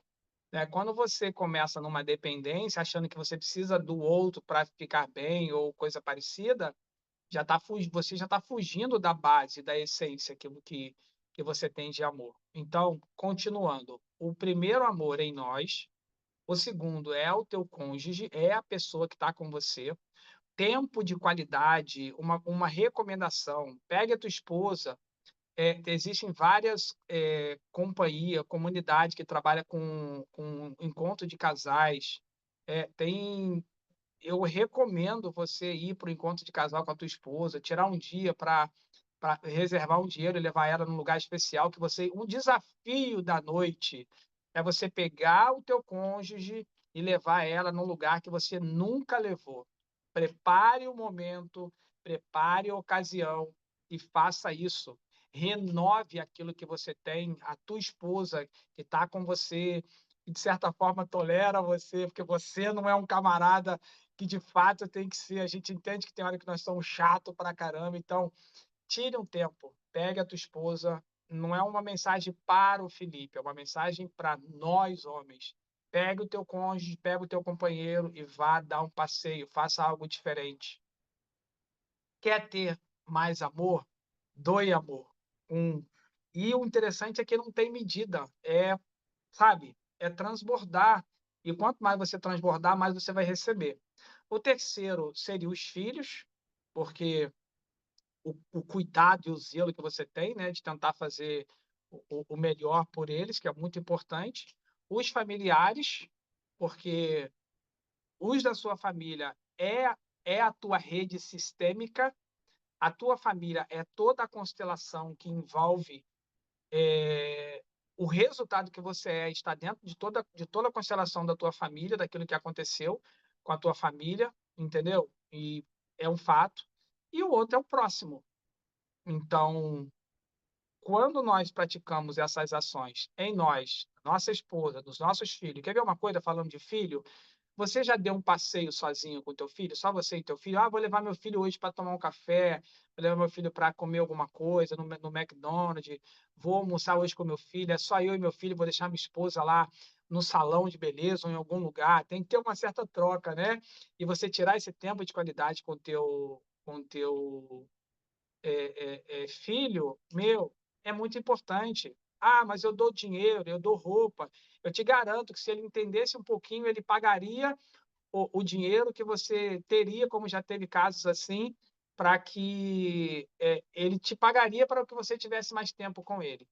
[SPEAKER 2] Né? Quando você começa numa dependência, achando que você precisa do outro para ficar bem ou coisa parecida, você já está fugindo da base, da essência que você tem de amor. Então, continuando, o primeiro amor em nós, o segundo é o teu cônjuge, é a pessoa que está com você. Tempo de qualidade, uma recomendação, pegue a tua esposa. Existem várias companhias, comunidade que trabalha com encontro de casais. Eu recomendo você ir para o encontro de casal com a tua esposa, tirar um dia para reservar um dinheiro e levar ela num lugar especial que você, um desafio da noite é você pegar o teu cônjuge e levar ela num lugar que você nunca levou. Prepare o momento, prepare a ocasião e faça isso. Renove aquilo que você tem, a tua esposa que está com você, que de certa forma tolera você, porque você não é um camarada que de fato tem que ser. A gente entende que tem hora que nós somos chato pra caramba, então tire um tempo, pegue a tua esposa. Não é uma mensagem para o Felipe, é uma mensagem para nós homens. Pegue o teu cônjuge, pegue o teu companheiro e vá dar um passeio, faça algo diferente. Quer ter mais amor? Doe amor. E o interessante é que não tem medida, sabe? É transbordar. E quanto mais você transbordar, mais você vai receber. O terceiro seria os filhos, porque o cuidado e o zelo que você tem, né, de tentar fazer o melhor por eles, que é muito importante. Os familiares, porque os da sua família é a tua rede sistêmica, a tua família é toda a constelação que envolve o resultado que você está dentro de toda a constelação da tua família, daquilo que aconteceu com a tua família, entendeu? E é um fato. E o outro é o próximo. Então, quando nós praticamos essas ações em nós, nossa esposa, dos nossos filhos, quer ver uma coisa falando de filho? Você já deu um passeio sozinho com teu filho? Só você e teu filho? Ah, vou levar meu filho hoje para tomar um café, vou levar meu filho para comer alguma coisa no McDonald's, vou almoçar hoje com meu filho, é só eu e meu filho, vou deixar minha esposa lá no salão de beleza ou em algum lugar. Tem que ter uma certa troca, né? E você tirar esse tempo de qualidade com teu filho, meu, é muito importante. Ah, mas eu dou dinheiro, eu dou roupa. Eu te garanto que se ele entendesse um pouquinho, ele pagaria o dinheiro que você teria, como já teve casos assim, para que ele te pagaria para que você tivesse mais tempo com ele.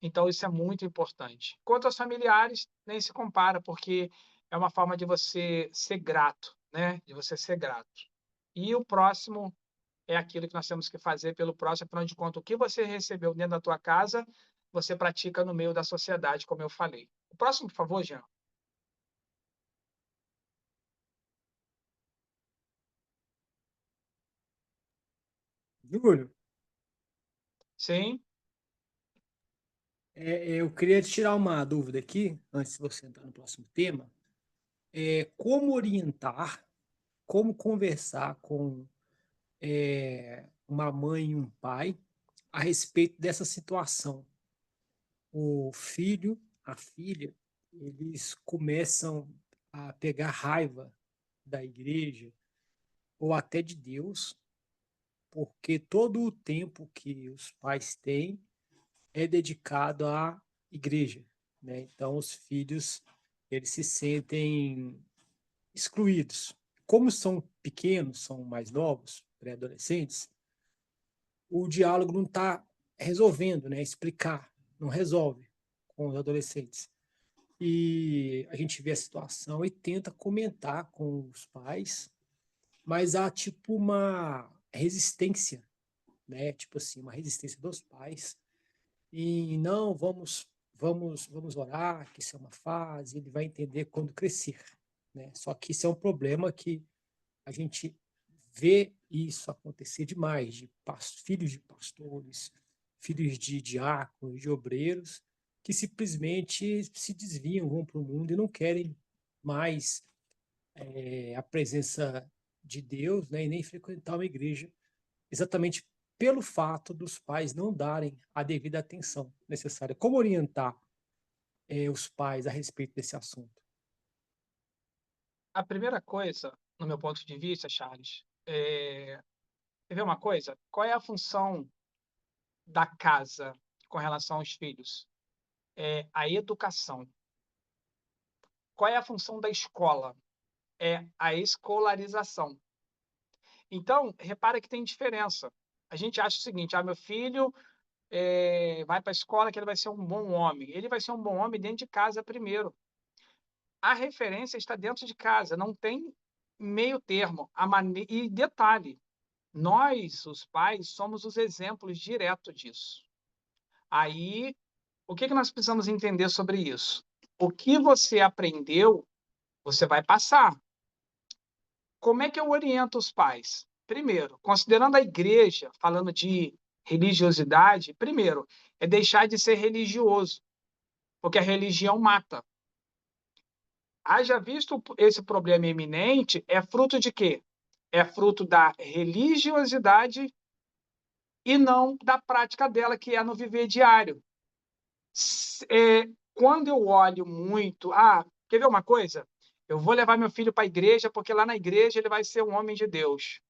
[SPEAKER 2] Então, isso é muito importante. Quanto aos familiares, nem se compara, porque é uma forma de você ser grato, né? De você ser grato. E o próximo é aquilo que nós temos que fazer pelo próximo, afinal de contas, o que você recebeu dentro da tua casa, você pratica no meio da sociedade, como eu falei. O próximo, por favor, Jean.
[SPEAKER 3] Júlio,
[SPEAKER 2] Sim,
[SPEAKER 3] eu queria te tirar uma dúvida aqui, antes de você entrar no próximo tema. Como orientar, como conversar com uma mãe e um pai a respeito dessa situação? O filho, a filha, eles começam a pegar raiva da igreja ou até de Deus, porque todo o tempo que os pais têm é dedicado à igreja, né? Então os filhos eles se sentem excluídos. Como são pequenos, são mais novos, pré-adolescentes, o diálogo não está resolvendo, né? Explicar, não resolve com os adolescentes. E a gente vê a situação e tenta comentar com os pais, mas há tipo uma resistência, né? Tipo assim, uma resistência dos pais e não, vamos orar, que isso é uma fase, ele vai entender quando crescer, né? Só que isso é um problema que a gente vê isso acontecer demais, filhos de pastores, filhos de diáconos, de obreiros, que simplesmente se desviam, vão para o mundo e não querem mais a presença de Deus, né, e nem frequentar uma igreja, exatamente pelo fato dos pais não darem a devida atenção necessária. Como orientar os pais a respeito desse assunto?
[SPEAKER 2] a primeira coisa, no meu ponto de vista, Charles, quer ver uma coisa? Qual é a função da casa com relação aos filhos? é a educação. Qual é a função da escola? É a escolarização. Então, repara que tem diferença. A gente acha o seguinte: meu filho vai para a escola que ele vai ser um bom homem. Ele vai ser um bom homem dentro de casa primeiro. A referência está dentro de casa, não tem meio termo. E detalhe, nós, os pais, somos os exemplos diretos disso. Aí, o que nós precisamos entender sobre isso? O que você aprendeu, você vai passar. Como é que eu oriento os pais? Primeiro, considerando a igreja, falando de religiosidade, primeiro, é deixar de ser religioso, porque a religião mata. Haja visto esse problema eminente, é fruto de quê? É fruto da religiosidade e não da prática dela, que é no viver diário. Quando eu olho muito... quer ver uma coisa? Eu vou levar meu filho para a igreja, porque lá na igreja ele vai ser um homem de Deus.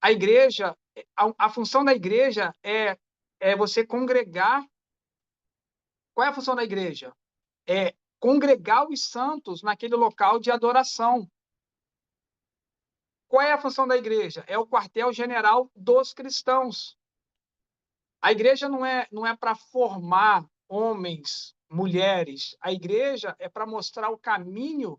[SPEAKER 2] A igreja, a função da igreja é você congregar. Qual é a função da igreja? É congregar os santos naquele local de adoração. Qual é a função da igreja? É o quartel-general dos cristãos. A igreja não é para formar homens, mulheres. A igreja é para mostrar o caminho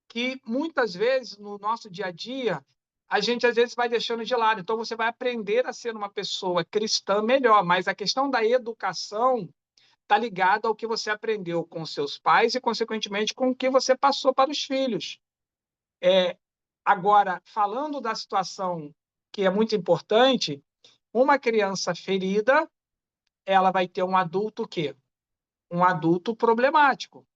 [SPEAKER 2] que, muitas vezes, no nosso dia a dia, a gente, às vezes, vai deixando de lado. Então, você vai aprender a ser uma pessoa cristã melhor. Mas a questão da educação está ligada ao que você aprendeu com seus pais e, consequentemente, com o que você passou para os filhos. Agora, falando da situação que é muito importante, uma criança ferida, ela vai ter um adulto o quê? Um adulto problemático.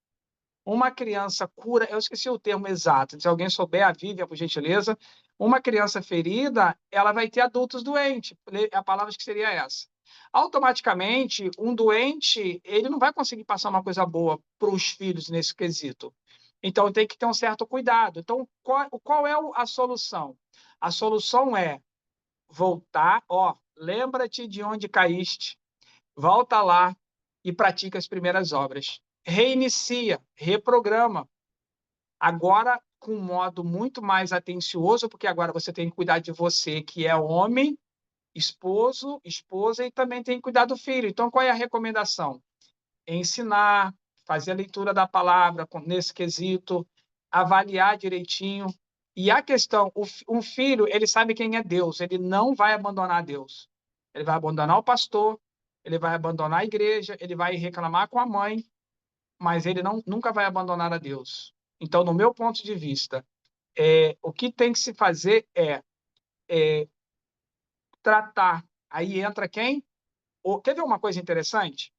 [SPEAKER 2] Uma criança cura, eu esqueci o termo exato, se alguém souber, a Vivian, por gentileza. Uma criança ferida, ela vai ter adultos doentes. A palavra que seria essa. Automaticamente, um doente, ele não vai conseguir passar uma coisa boa para os filhos nesse quesito. Então, tem que ter um certo cuidado. Então, qual é a solução? A solução é voltar, lembra-te de onde caíste, volta lá e pratica as primeiras obras. Reinicia, reprograma. Agora, com um modo muito mais atencioso, porque agora você tem que cuidar de você, que é homem, esposo, esposa, e também tem que cuidar do filho. Então, qual é a recomendação? Ensinar, fazer a leitura da palavra nesse quesito, avaliar direitinho. E a questão, um filho, ele sabe quem é Deus, ele não vai abandonar Deus. Ele vai abandonar o pastor, ele vai abandonar a igreja, ele vai reclamar com a mãe, mas ele nunca vai abandonar a Deus. Então, no meu ponto de vista, o que tem que se fazer é tratar. Aí entra quem? Quer ver uma coisa interessante?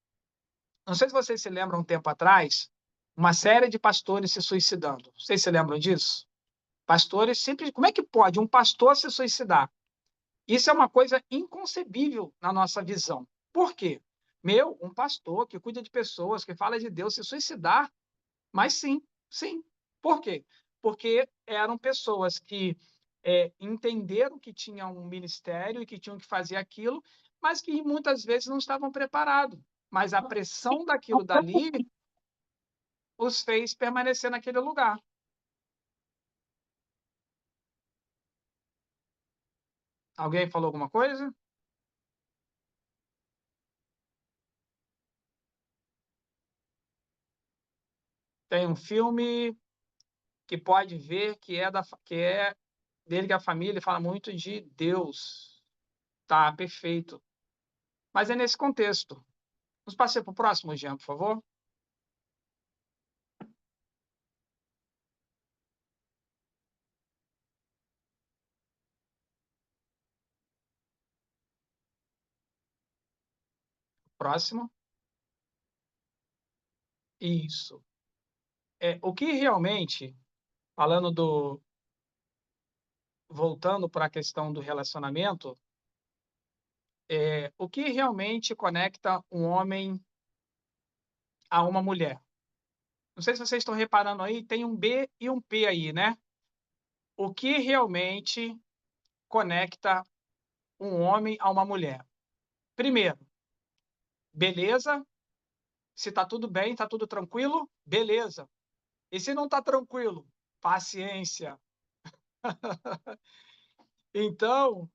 [SPEAKER 2] Não sei se vocês se lembram, um tempo atrás, uma série de pastores se suicidando. Vocês se lembram disso? Pastores sempre... Como é que pode um pastor se suicidar? Isso é uma coisa inconcebível na nossa visão. Por quê? Um pastor que cuida de pessoas, que fala de Deus, se suicidar? Mas sim, sim. Por quê? Porque eram pessoas que entenderam que tinham um ministério e que tinham que fazer aquilo, mas que muitas vezes não estavam preparados. Mas a pressão daquilo dali os fez permanecer naquele lugar. Alguém falou alguma coisa? Tem um filme que pode ver que é dele, que a família fala muito de Deus. Tá, perfeito. Mas é nesse contexto. Vamos passar para o próximo, Jean, por favor. Próximo. Isso. O que realmente, voltando para a questão do relacionamento, o que realmente conecta um homem a uma mulher? Não sei se vocês estão reparando aí, tem um B e um P aí, né? O que realmente conecta um homem a uma mulher? Primeiro, beleza, Se está tudo bem, está tudo tranquilo, beleza. E se não está tranquilo, paciência. Então,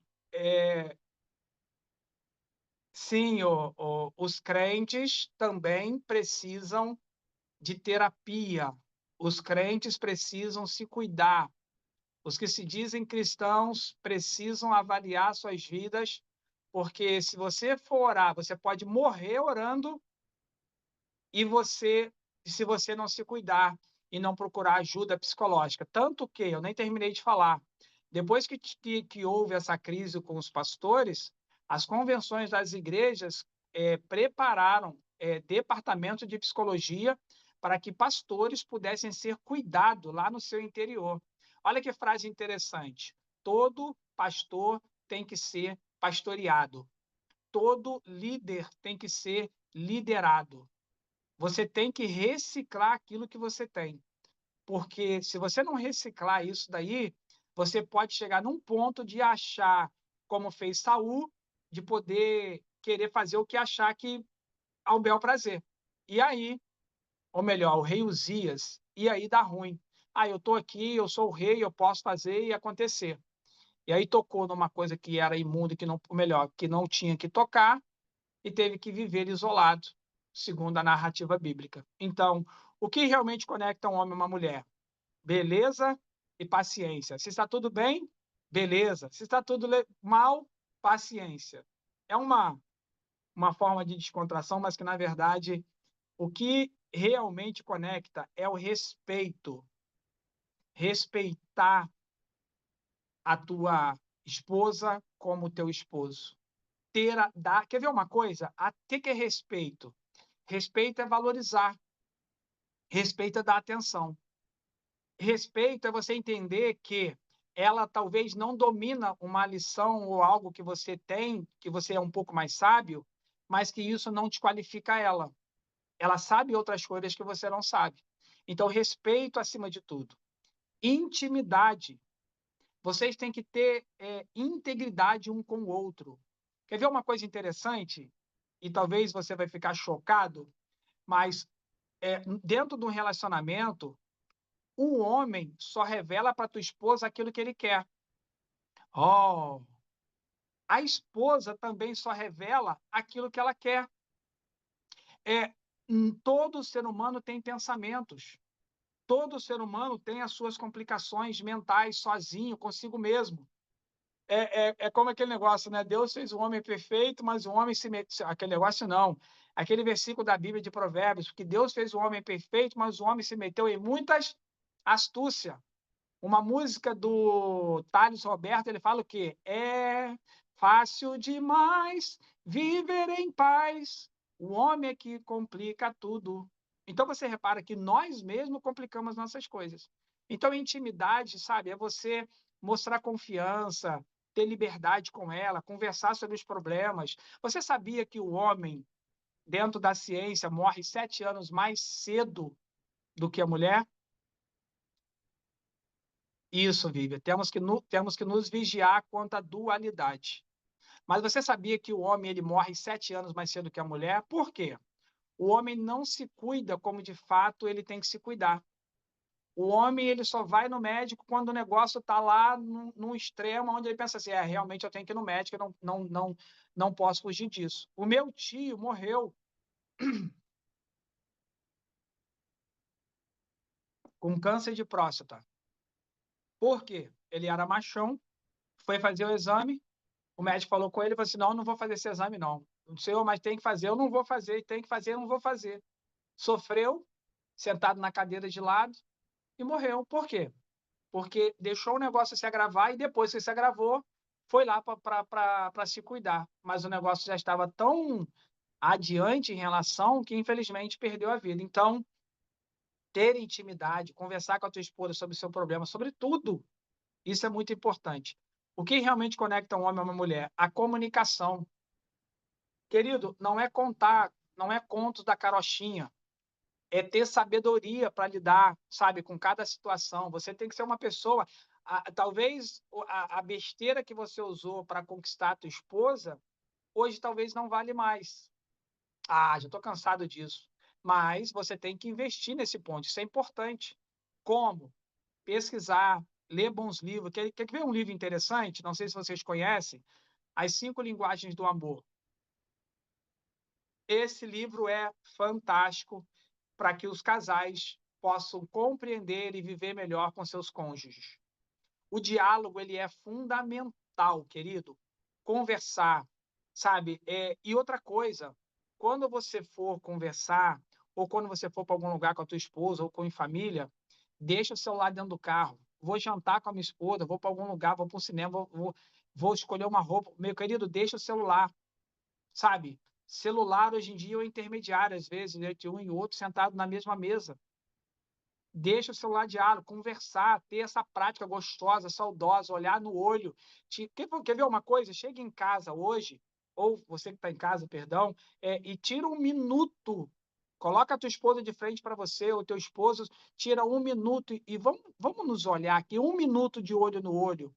[SPEAKER 2] sim, os crentes também precisam de terapia. Os crentes precisam se cuidar. Os que se dizem cristãos precisam avaliar suas vidas, porque se você for orar, você pode morrer orando e se você não se cuidar e não procurar ajuda psicológica. Tanto que, eu nem terminei de falar, depois que houve essa crise com os pastores, as convenções das igrejas prepararam departamento de psicologia para que pastores pudessem ser cuidados lá no seu interior. Olha que frase interessante. Todo pastor tem que ser pastoreado. Todo líder tem que ser liderado. Você tem que reciclar aquilo que você tem. Porque se você não reciclar isso daí, você pode chegar num ponto de achar, como fez Saul, de poder querer fazer o que achar que ao bel prazer. E aí, ou melhor, o rei Uzias, e aí dá ruim. Ah, eu estou aqui, eu sou o rei, eu posso fazer e acontecer. E aí tocou numa coisa que era imunda, que não, melhor, que não tinha que tocar, e teve que viver isolado, segundo a narrativa bíblica. Então, o que realmente conecta um homem e uma mulher? Beleza e paciência. Se está tudo bem, beleza. Se está tudo mal, paciência. É uma forma de descontração, mas que, na verdade, o que realmente conecta é o respeito. Respeitar a tua esposa como teu esposo. Quer ver uma coisa? O que é respeito? Respeito é valorizar. Respeito é dar atenção. Respeito é você entender que ela talvez não domina uma lição ou algo que você tem, que você é um pouco mais sábio, mas que isso não desqualifica ela. Ela sabe outras coisas que você não sabe. Então, respeito acima de tudo. Intimidade. Vocês têm que ter integridade um com o outro. Quer ver uma coisa interessante? E talvez você vai ficar chocado, mas dentro de um relacionamento, o homem só revela para tua esposa aquilo que ele quer. Oh, a esposa também só revela aquilo que ela quer. Todo ser humano tem pensamentos. Todo ser humano tem as suas complicações mentais sozinho, consigo mesmo. É como aquele negócio, né? Deus fez o homem perfeito, mas o homem se meteu... Aquele negócio não. Aquele versículo da Bíblia de Provérbios, que Deus fez o homem perfeito, mas o homem se meteu em muitas astúcias. Uma música do Thales Roberto, ele fala o quê? É fácil demais viver em paz. O homem é que complica tudo. Então você repara que nós mesmos complicamos nossas coisas. Então, intimidade, sabe, é você mostrar confiança, ter liberdade com ela, conversar sobre os problemas. Você sabia que o homem, dentro da ciência, morre 7 anos mais cedo do que a mulher? Isso, Vivian. Temos que nos vigiar quanto à dualidade. Mas você sabia que o homem ele morre 7 anos mais cedo que a mulher? Por quê? O homem não se cuida como de fato ele tem que se cuidar. O homem ele só vai no médico quando o negócio está lá num extremo onde ele pensa assim, realmente eu tenho que ir no médico, eu não posso fugir disso. O meu tio morreu com câncer de próstata. Por quê? Ele era machão, foi fazer o exame, o médico falou com ele, falou assim, não vou fazer esse exame, não. Senhor, mas tem que fazer, eu não vou fazer, tem que fazer, eu não vou fazer. Sofreu, sentado na cadeira de lado, e morreu. Por quê? Porque deixou o negócio se agravar e depois que se agravou, foi lá para se cuidar. Mas o negócio já estava tão adiante em relação que, infelizmente, perdeu a vida. Então, ter intimidade, conversar com a tua esposa sobre o seu problema, sobre tudo, isso é muito importante. O que realmente conecta um homem a uma mulher? A comunicação. Querido, não é contar, não é contos da carochinha. É ter sabedoria para lidar, sabe, com cada situação. Você tem que ser uma pessoa... talvez a besteira que você usou para conquistar a tua esposa, hoje talvez não vale mais. Já estou cansado disso. Mas você tem que investir nesse ponto, isso é importante. Como? Pesquisar, ler bons livros. Quer ver um livro interessante? Não sei se vocês conhecem, As 5 Linguagens do Amor. Esse livro é fantástico para que os casais possam compreender e viver melhor com seus cônjuges. O diálogo, ele é fundamental, querido. Conversar, sabe? E outra coisa, quando você for conversar, ou quando você for para algum lugar com a tua esposa ou com a família, deixa o celular dentro do carro. Vou jantar com a minha esposa, vou para algum lugar, vou para o cinema, vou escolher uma roupa. Meu querido, deixa o celular, sabe? Celular, hoje em dia, é o intermediário, às vezes, entre um e outro, sentado na mesma mesa. Deixa o celular de diálogo, conversar, ter essa prática gostosa, saudosa, olhar no olho. Quer ver uma coisa? Chega em casa hoje, ou você que está em casa, perdão, e tira um minuto. Coloca a tua esposa de frente para você, ou teu esposo, tira um minuto e vamos nos olhar aqui, um minuto de olho no olho.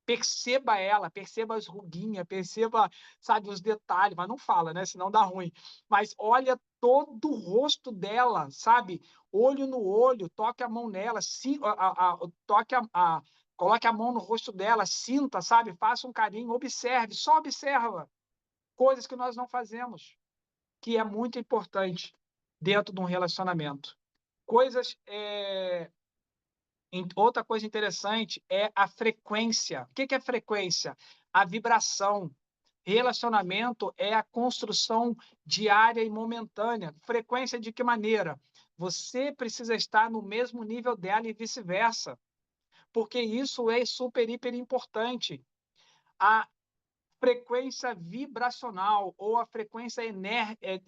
[SPEAKER 2] Perceba ela, perceba as ruguinhas, perceba, sabe, os detalhes, mas não fala, né? Senão dá ruim. Mas olha todo o rosto dela, sabe? Olho no olho, toque a mão nela, coloque a mão no rosto dela, sinta, sabe? Faça um carinho, observe, só observa coisas que nós não fazemos, que é muito importante dentro de um relacionamento. Coisas Outra coisa interessante é a frequência. O que é frequência? A vibração. Relacionamento é a construção diária e momentânea. Frequência de que maneira? Você precisa estar no mesmo nível dela e vice-versa, porque isso é super, hiper importante. A frequência vibracional ou a frequência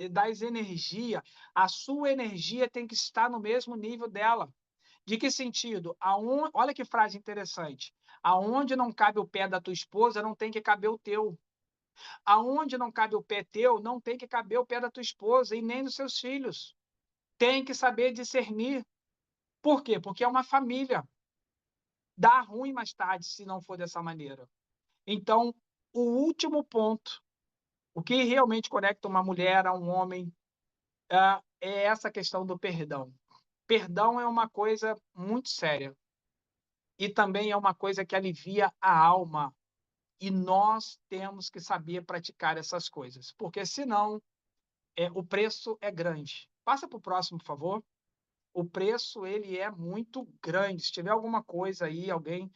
[SPEAKER 2] das energias, a sua energia tem que estar no mesmo nível dela. De que sentido? Olha que frase interessante. Aonde não cabe o pé da tua esposa, não tem que caber o teu. Aonde não cabe o pé teu, não tem que caber o pé da tua esposa e nem dos seus filhos. Tem que saber discernir. Por quê? Porque é uma família. Dá ruim mais tarde se não for dessa maneira. Então, o último ponto, o que realmente conecta uma mulher a um homem, é essa questão do perdão. Perdão é uma coisa muito séria. E também é uma coisa que alivia a alma. E nós temos que saber praticar essas coisas, porque senão o preço é grande. Passa para o próximo, por favor. O preço ele é muito grande. Se tiver alguma coisa aí, alguém,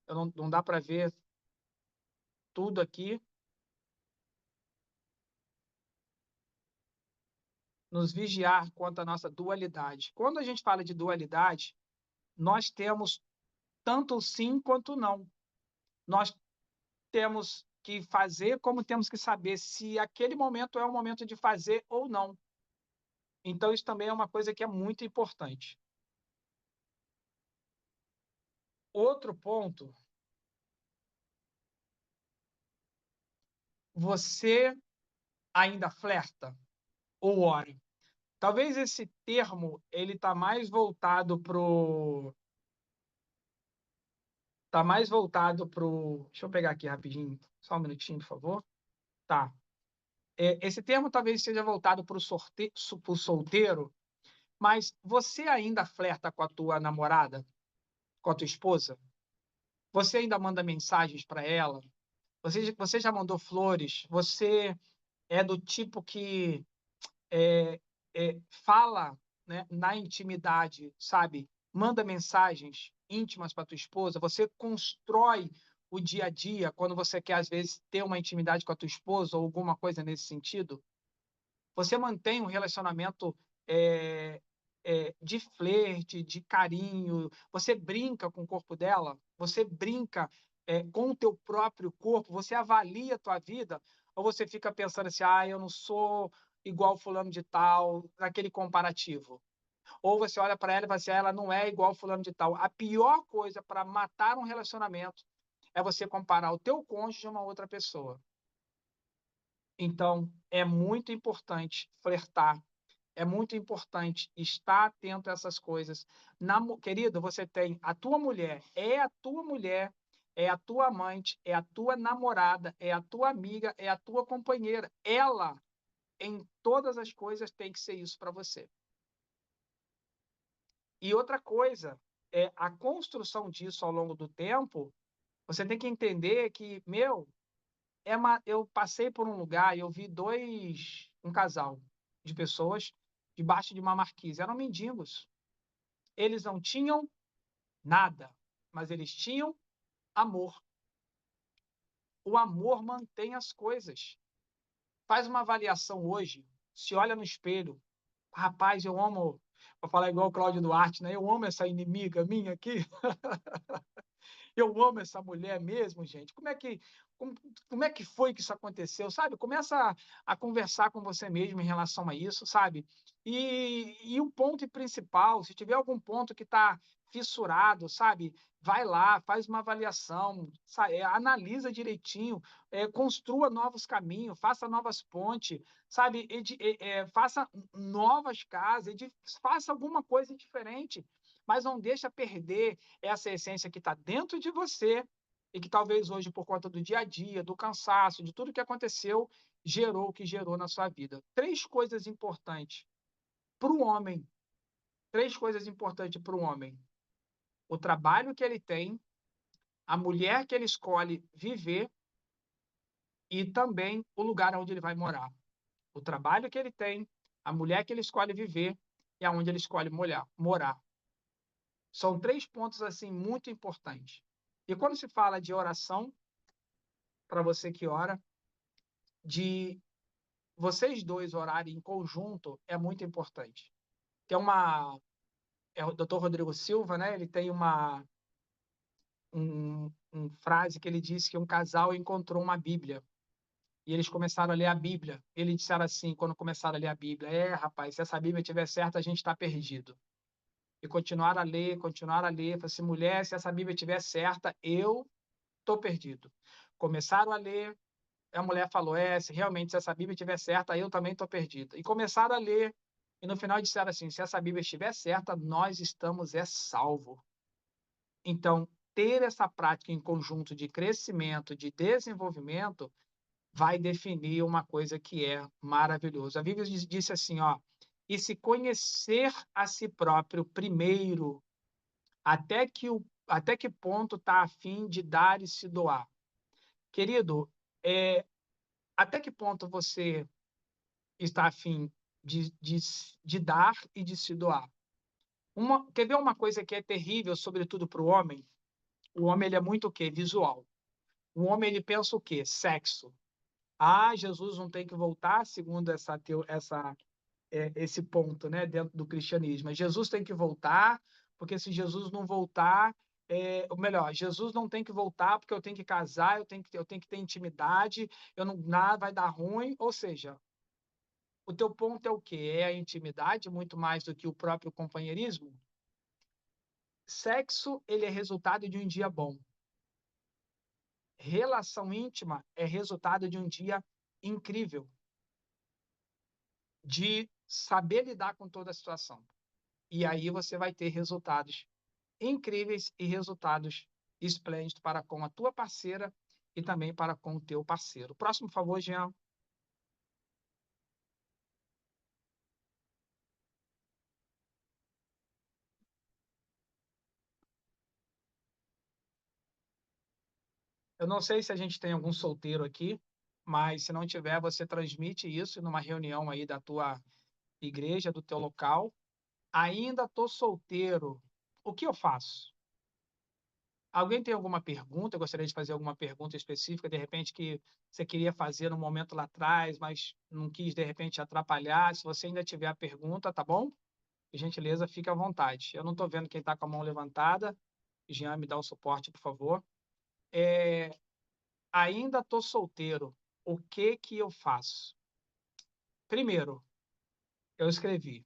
[SPEAKER 2] não dá para ver tudo aqui. Nos vigiar quanto à nossa dualidade. Quando a gente fala de dualidade, nós temos tanto sim quanto não. Nós temos que fazer, como temos que saber se aquele momento é o momento de fazer ou não. Então, isso também é uma coisa que é muito importante. Outro ponto, você ainda flerta ou ora? Talvez esse termo ele está mais voltado pro. Deixa eu pegar aqui rapidinho, só um minutinho, por favor. Tá. Esse termo talvez seja voltado para o solteiro, mas você ainda flerta com a tua namorada, com a tua esposa? Você ainda manda mensagens para ela? Você já mandou flores? Você é do tipo que fala, né, na intimidade, sabe? Manda mensagens íntimas para tua esposa. Você constrói o dia a dia quando você quer, às vezes, ter uma intimidade com a tua esposa ou alguma coisa nesse sentido. Você mantém um relacionamento de flerte, de carinho. Você brinca com o corpo dela. Você brinca com o teu próprio corpo. Você avalia a tua vida. Ou você fica pensando assim, eu não sou igual fulano de tal, naquele comparativo. Ou você olha para ela e fala assim, ela não é igual fulano de tal. A pior coisa para matar um relacionamento é você comparar o teu cônjuge a uma outra pessoa. Então, é muito importante flertar, é muito importante estar atento a essas coisas. Querido, você tem a tua mulher, é a tua mulher, é a tua amante, é a tua namorada, é a tua amiga, é a tua companheira. Ela em todas as coisas tem que ser isso para você. E outra coisa, a construção disso ao longo do tempo, você tem que entender que, eu passei por um lugar e eu vi um casal de pessoas debaixo de uma marquise. Eram mendigos. Eles não tinham nada, mas eles tinham amor. O amor mantém as coisas. Faz uma avaliação hoje, se olha no espelho. Rapaz, eu amo, vou falar igual o Cláudio Duarte, né? Eu amo essa inimiga minha aqui. Eu amo essa mulher mesmo, gente. Como é que foi que isso aconteceu, sabe? Começa a conversar com você mesmo em relação a isso, sabe? E o ponto principal, se tiver algum ponto que está fissurado, sabe? Vai lá, faz uma avaliação, sabe? Analisa direitinho, construa novos caminhos, faça novas pontes, sabe? Faça novas casas, faça alguma coisa diferente, mas não deixa perder essa essência que está dentro de você e que talvez hoje, por conta do dia a dia, do cansaço, de tudo que aconteceu, gerou o que gerou na sua vida. Três coisas importantes para o homem. Três coisas importantes para o homem. O trabalho que ele tem, a mulher que ele escolhe viver e também o lugar onde ele vai morar. O trabalho que ele tem, a mulher que ele escolhe viver e aonde ele escolhe morar. São três pontos assim muito importantes. E quando se fala de oração, para você que ora, de vocês dois orarem em conjunto é muito importante. Tem o Dr. Rodrigo Silva, né? Ele tem uma frase que ele disse que um casal encontrou uma Bíblia e eles começaram a ler a Bíblia. Eles disseram assim, quando começaram a ler a Bíblia: rapaz, se essa Bíblia estiver certa, a gente está perdido. E continuaram a ler, continuaram a ler. Falaram assim: mulher, se essa Bíblia estiver certa, eu estou perdido. Começaram a ler, a mulher falou: se realmente se essa Bíblia estiver certa, eu também estou perdida. E começaram a ler, e no final disseram assim: se essa Bíblia estiver certa, nós estamos salvo. Então, ter essa prática em conjunto de crescimento, de desenvolvimento, vai definir uma coisa que é maravilhosa. A Bíblia disse assim, e se conhecer a si próprio primeiro, até que ponto está a fim de dar e se doar. Querido, até que ponto você está a fim de dar e de se doar? Quer ver uma coisa que é terrível, sobretudo para o homem? O homem ele é muito o quê? Visual. O homem ele pensa o quê? Sexo. Jesus não tem que voltar, segundo esse ponto, né, dentro do cristianismo. Jesus tem que voltar, porque se Jesus não voltar, ou melhor, Jesus não tem que voltar porque eu tenho que casar, eu tenho que ter intimidade, nada vai dar ruim. Ou seja, o teu ponto é o quê? É a intimidade muito mais do que o próprio companheirismo? Sexo, ele é resultado de um dia bom. Relação íntima é resultado de um dia incrível, de saber lidar com toda a situação. E aí você vai ter resultados incríveis e resultados esplêndidos para com a tua parceira e também para com o teu parceiro. Próximo, por favor, Jean. Eu não sei se a gente tem algum solteiro aqui, mas se não tiver, você transmite isso numa reunião aí da tua igreja, do teu local. Ainda estou solteiro. O que eu faço? Alguém tem alguma pergunta? Eu gostaria de fazer alguma pergunta específica, de repente, que você queria fazer no momento lá atrás, mas não quis, de repente, atrapalhar. Se você ainda tiver a pergunta, tá bom? Por gentileza, fique à vontade. Eu não estou vendo quem está com a mão levantada. Jean, me dá o suporte, por favor. Ainda estou solteiro. O que que eu faço? Primeiro, eu escrevi: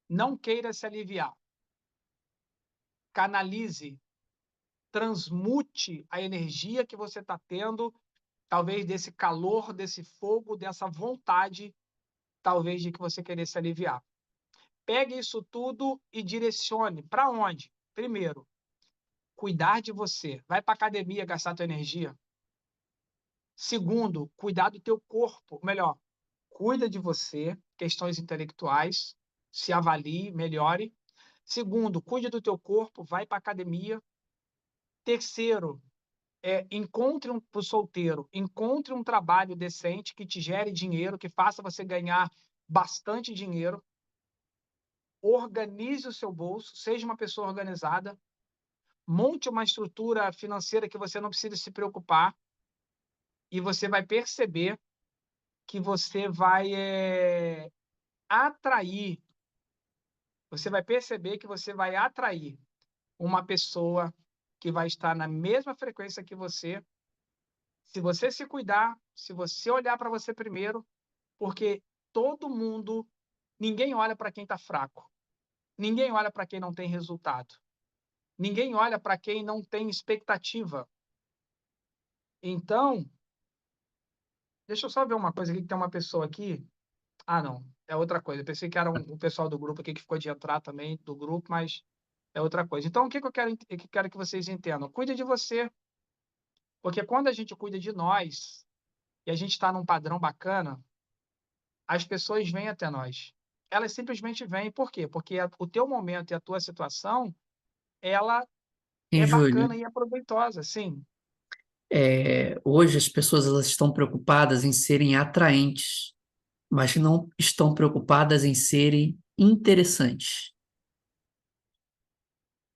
[SPEAKER 2] não queira se aliviar. Canalize, transmute a energia que você está tendo, talvez desse calor, desse fogo, dessa vontade, talvez de que você querer se aliviar. Pegue isso tudo e direcione. Para onde? Primeiro, cuidar de você. Vai para academia gastar tua energia. Segundo, cuidar do teu corpo. Melhor, cuida de você, questões intelectuais, se avalie, melhore. Segundo, cuide do teu corpo, vai para academia. Terceiro, encontre pro solteiro, encontre um trabalho decente que te gere dinheiro, que faça você ganhar bastante dinheiro. Organize o seu bolso, seja uma pessoa organizada, monte uma estrutura financeira que você não precisa se preocupar e você vai perceber que você vai atrair, você vai perceber que você vai atrair uma pessoa que vai estar na mesma frequência que você, se você se cuidar, se você olhar para você primeiro, porque todo mundo, ninguém olha para quem está fraco, ninguém olha para quem não tem resultado, ninguém olha para quem não tem expectativa. Então, deixa eu só ver uma coisa aqui, que tem uma pessoa aqui. Ah, não, é outra coisa. Eu pensei que era o pessoal do grupo aqui que ficou de entrar também, do grupo, mas é outra coisa. Então, o que eu quero que vocês entendam? Cuide de você, porque quando a gente cuida de nós e a gente está num padrão bacana, as pessoas vêm até nós. Elas simplesmente vêm. Por quê? Porque o teu momento e a tua situação, ela
[SPEAKER 1] Em
[SPEAKER 2] é
[SPEAKER 1] Júlio,
[SPEAKER 2] bacana e é proveitosa, sim.
[SPEAKER 1] hoje as pessoas elas estão preocupadas em serem atraentes, mas não estão preocupadas em serem interessantes.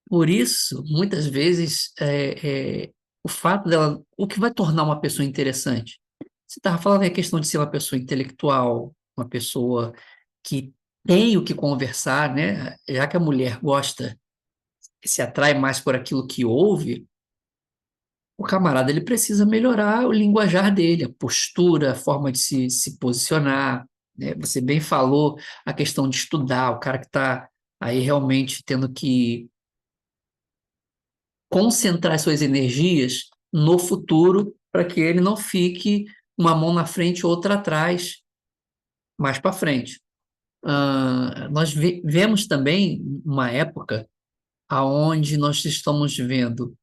[SPEAKER 1] Por isso, muitas vezes, o fato dela, o que vai tornar uma pessoa interessante? Você estava falando a questão de ser uma pessoa intelectual, uma pessoa que tem o que conversar, né? Já que a mulher gosta, se atrai mais por aquilo que ouve, o camarada ele precisa melhorar o linguajar dele, a postura, a forma de se posicionar, né? Você bem falou a questão de estudar, o cara que está aí realmente tendo que concentrar suas energias no futuro para que ele não fique uma mão na frente e outra atrás, mais para frente. Nós vemos também uma época aonde nós estamos vendo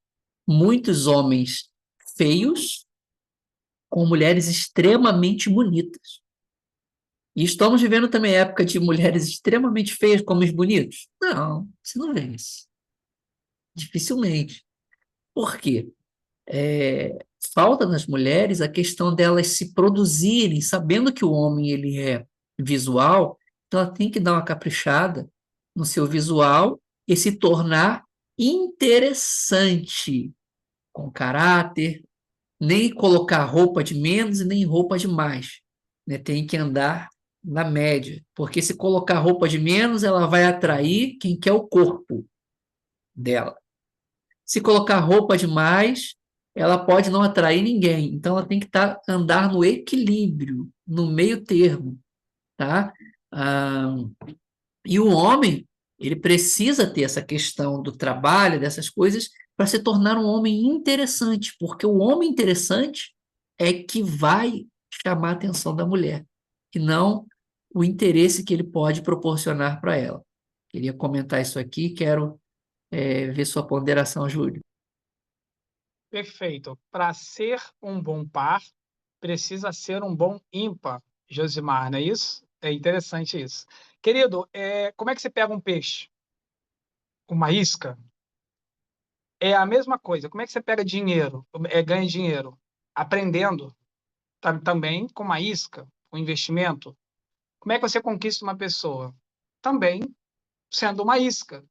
[SPEAKER 1] muitos homens feios com mulheres extremamente bonitas. E estamos vivendo também a época de mulheres extremamente feias com homens bonitos? Não, você não vê isso. Dificilmente. Por quê? Falta nas mulheres a questão delas se produzirem, sabendo que o homem ele é visual, então ela tem que dar uma caprichada no seu visual e se tornar interessante, com caráter, nem colocar roupa de menos e nem roupa de mais, né? Tem que andar na média, porque se colocar roupa de menos, ela vai atrair quem quer o corpo dela. Se colocar roupa demais, ela pode não atrair ninguém. Então, ela tem que andar no equilíbrio, no meio termo, tá? Ah, e o homem, ele precisa ter essa questão do trabalho, dessas coisas, para se tornar um homem interessante, porque o homem interessante é que vai chamar a atenção da mulher, e não o interesse que ele pode proporcionar para ela. Queria comentar isso aqui, quero ver sua ponderação, Júlio.
[SPEAKER 2] Perfeito. Para ser um bom par, precisa ser um bom ímpar, Josimar, não é isso? É interessante isso. Querido, como é que você pega um peixe? Uma isca? É a mesma coisa. Como é que você pega dinheiro, ganha dinheiro? Aprendendo. Também com uma isca, um investimento. Como é que você conquista uma pessoa? Também sendo uma isca.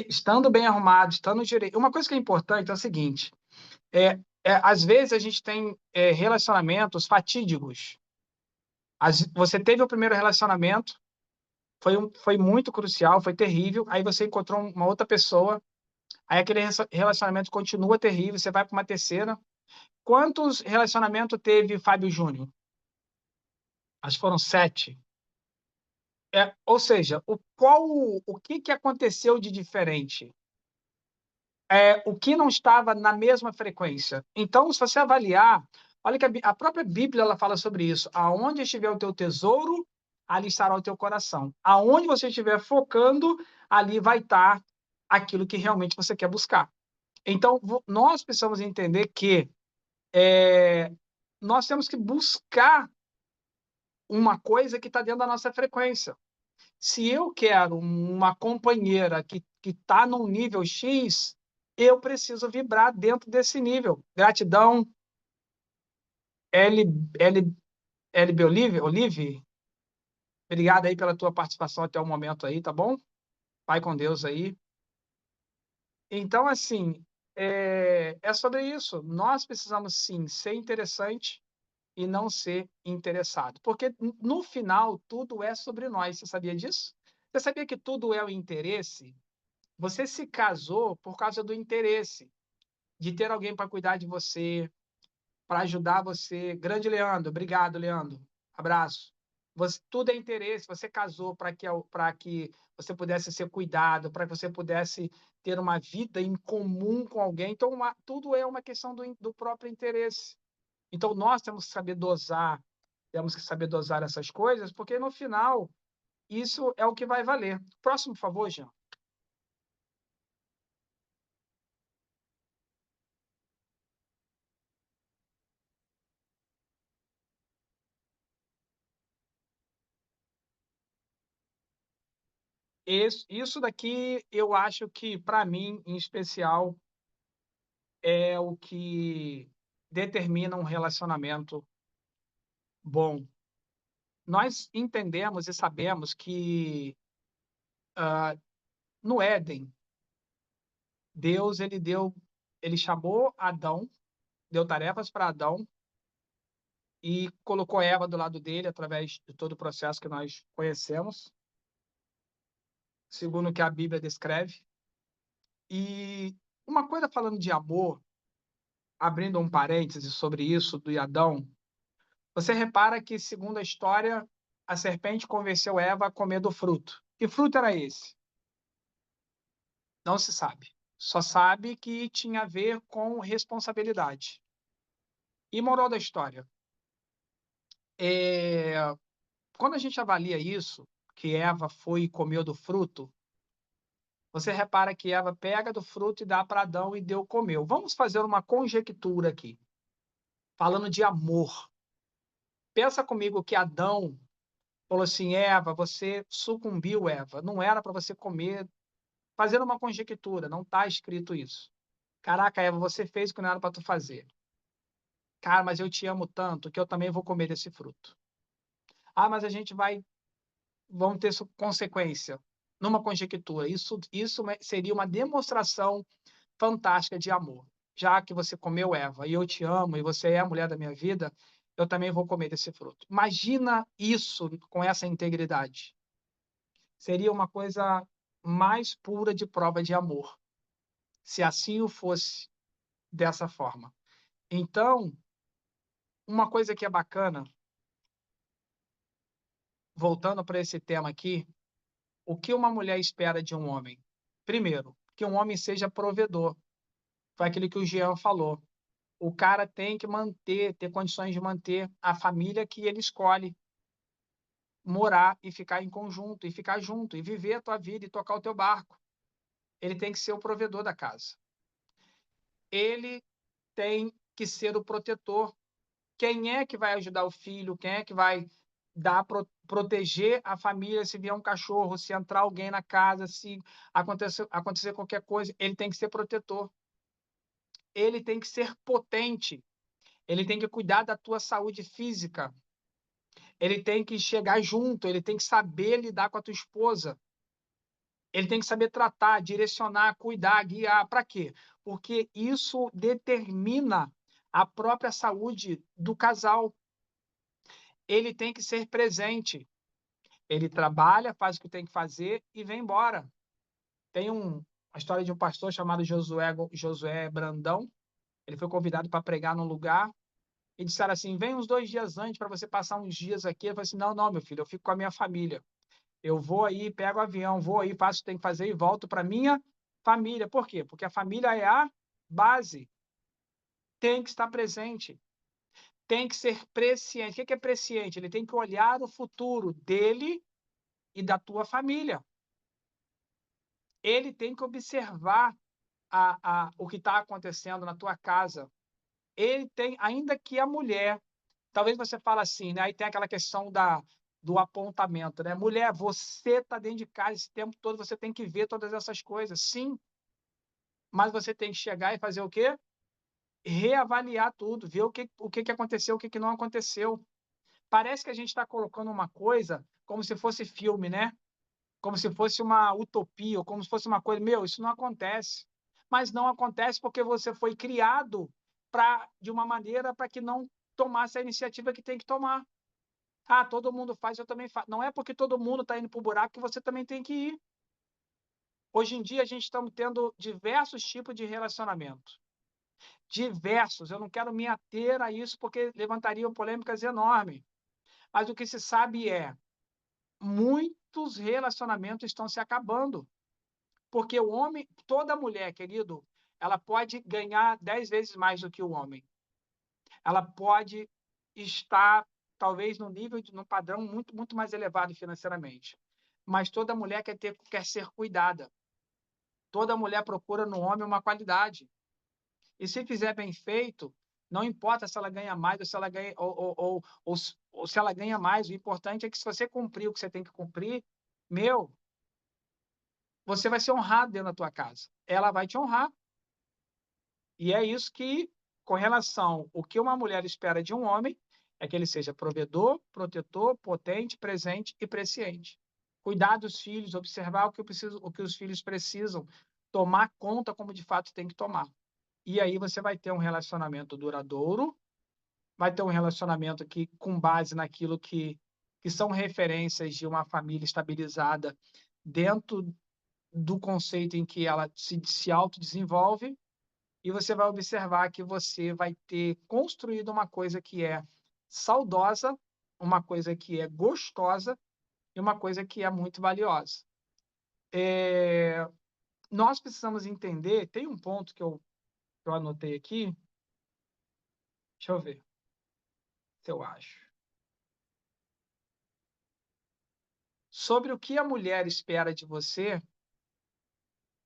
[SPEAKER 2] Estando bem arrumado, estando direito. Uma coisa que é importante é o seguinte: às vezes a gente tem relacionamentos fatídicos. Você teve o primeiro relacionamento, foi muito crucial, foi terrível, aí você encontrou uma outra pessoa, aí aquele relacionamento continua terrível, você vai para uma terceira. Quantos relacionamentos teve Fábio Júnior? Acho que foram 7. Ou seja, o que aconteceu de diferente? O que não estava na mesma frequência. Então, se você avaliar, olha que a própria Bíblia ela fala sobre isso. Aonde estiver o teu tesouro, ali estará o teu coração. Aonde você estiver focando, ali vai estar aquilo que realmente você quer buscar. Então, nós precisamos entender que nós temos que buscar uma coisa que está dentro da nossa frequência. Se eu quero uma companheira que está num nível X, eu preciso vibrar dentro desse nível. Gratidão, L, L, LB Olive, obrigado aí pela tua participação até o momento aí, tá bom? Vai com Deus aí. Então, assim, é sobre isso. Nós precisamos, sim, ser interessante e não ser interessado. Porque, no final, tudo é sobre nós. Você sabia disso? Você sabia que tudo é o interesse? Você se casou por causa do interesse, de ter alguém para cuidar de você, para ajudar você. Grande Leandro, obrigado, Leandro. Abraço. Tudo é interesse. Você casou para que você pudesse ser cuidado, para que você pudesse ter uma vida em comum com alguém. Então, tudo é uma questão do próprio interesse. Então, nós temos que saber dosar essas coisas, porque no final, isso é o que vai valer. Próximo, por favor, Jean. Isso daqui, eu acho que, para mim, em especial, é o que determina um relacionamento bom. Nós entendemos e sabemos que no Éden, Deus ele chamou Adão, deu tarefas para Adão e colocou Eva do lado dele através de todo o processo que nós conhecemos, segundo o que a Bíblia descreve. E uma coisa falando de amor, abrindo um parêntese sobre isso do Adão, você repara que, segundo a história, a serpente convenceu Eva a comer do fruto. Que fruto era esse? Não se sabe. Só sabe que tinha a ver com responsabilidade. E moral da história? Quando a gente avalia isso, que Eva foi e comeu do fruto, você repara que Eva pega do fruto e dá para Adão e deu comeu. Vamos fazer uma conjectura aqui, falando de amor. Pensa comigo que Adão falou assim: Eva, você sucumbiu, Eva. Não era para você comer. Fazendo uma conjectura, não está escrito isso. Caraca, Eva, você fez o que não era para tu fazer. Cara, mas eu te amo tanto que eu também vou comer desse fruto. Ah, mas a gente vamos ter consequência. Numa conjectura, isso seria uma demonstração fantástica de amor. Já que você comeu, Eva, e eu te amo, e você é a mulher da minha vida, eu também vou comer desse fruto. Imagina isso com essa integridade. Seria uma coisa mais pura de prova de amor, se assim o fosse dessa forma. Então, uma coisa que é bacana, voltando para esse tema aqui, o que uma mulher espera de um homem? Primeiro, que um homem seja provedor. Foi aquilo que o Jean falou. O cara tem que ter condições de manter a família que ele escolhe morar e ficar em conjunto, e ficar junto, e viver a tua vida e tocar o teu barco. Ele tem que ser o provedor da casa. Ele tem que ser o protetor. Quem é que vai ajudar o filho? Quem é que vai proteger a família se vier um cachorro, se entrar alguém na casa, se acontecer qualquer coisa? Ele tem que ser protetor. Ele tem que ser potente. Ele tem que cuidar da tua saúde física. Ele tem que chegar junto, ele tem que saber lidar com a tua esposa. Ele tem que saber tratar, direcionar, cuidar, guiar. Para quê? Porque isso determina a própria saúde do casal. Ele tem que ser presente. Ele trabalha, faz o que tem que fazer e vem embora. Tem uma história de um pastor chamado Josué Brandão. Ele foi convidado para pregar num lugar e disseram assim: vem uns 2 dias antes para você passar uns dias aqui. Ele falou assim: não, meu filho, eu fico com a minha família. Eu vou aí, pego o avião, vou aí, faço o que tem que fazer e volto para minha família. Por quê? Porque a família é a base. Tem que estar presente. Tem que ser presciente. O que é presciente? Ele tem que olhar o futuro dele e da tua família. Ele tem que observar o que está acontecendo na tua casa. Ele tem, ainda que a mulher Talvez você fale assim, né? Aí tem aquela questão do apontamento, né? Mulher, você está dentro de casa esse tempo todo, você tem que ver todas essas coisas. Sim, mas você tem que chegar e fazer o quê? Reavaliar tudo, ver o que aconteceu, o que não aconteceu. Parece que a gente está colocando uma coisa como se fosse filme, né? Como se fosse uma utopia, ou como se fosse uma coisa. Meu, isso não acontece. Mas não acontece porque você foi criado de uma maneira para que não tomasse a iniciativa que tem que tomar. Ah, todo mundo faz, eu também faço. Não é porque todo mundo está indo para o buraco que você também tem que ir. Hoje em dia, a gente está tendo diversos tipos de relacionamento. Diversos. Eu não quero me ater a isso porque levantariam polêmicas enormes. Mas o que se sabe é muitos relacionamentos estão se acabando. Porque o homem, toda mulher, querido, ela pode ganhar 10 vezes mais do que o homem. Ela pode estar, talvez, num padrão muito, muito mais elevado financeiramente. Mas toda mulher quer ser cuidada. Toda mulher procura no homem uma qualidade. E se fizer bem feito, não importa se ela ganha mais ou se ela ganha, ou se ela ganha mais, o importante é que se você cumprir o que você tem que cumprir, meu, você vai ser honrado dentro da tua casa. Ela vai te honrar. E é isso que, com relação ao que uma mulher espera de um homem, é que ele seja provedor, protetor, potente, presente e presciente. Cuidar dos filhos, observar o que os filhos precisam, tomar conta como de fato tem que tomar. E aí você vai ter um relacionamento duradouro, vai ter um relacionamento que, com base naquilo que são referências de uma família estabilizada dentro do conceito em que ela se autodesenvolve, e você vai observar que você vai ter construído uma coisa que é saudosa, uma coisa que é gostosa e uma coisa que é muito valiosa. Nós precisamos entender, tem um ponto que eu anotei aqui, deixa eu ver se eu acho. Sobre o que a mulher espera de você,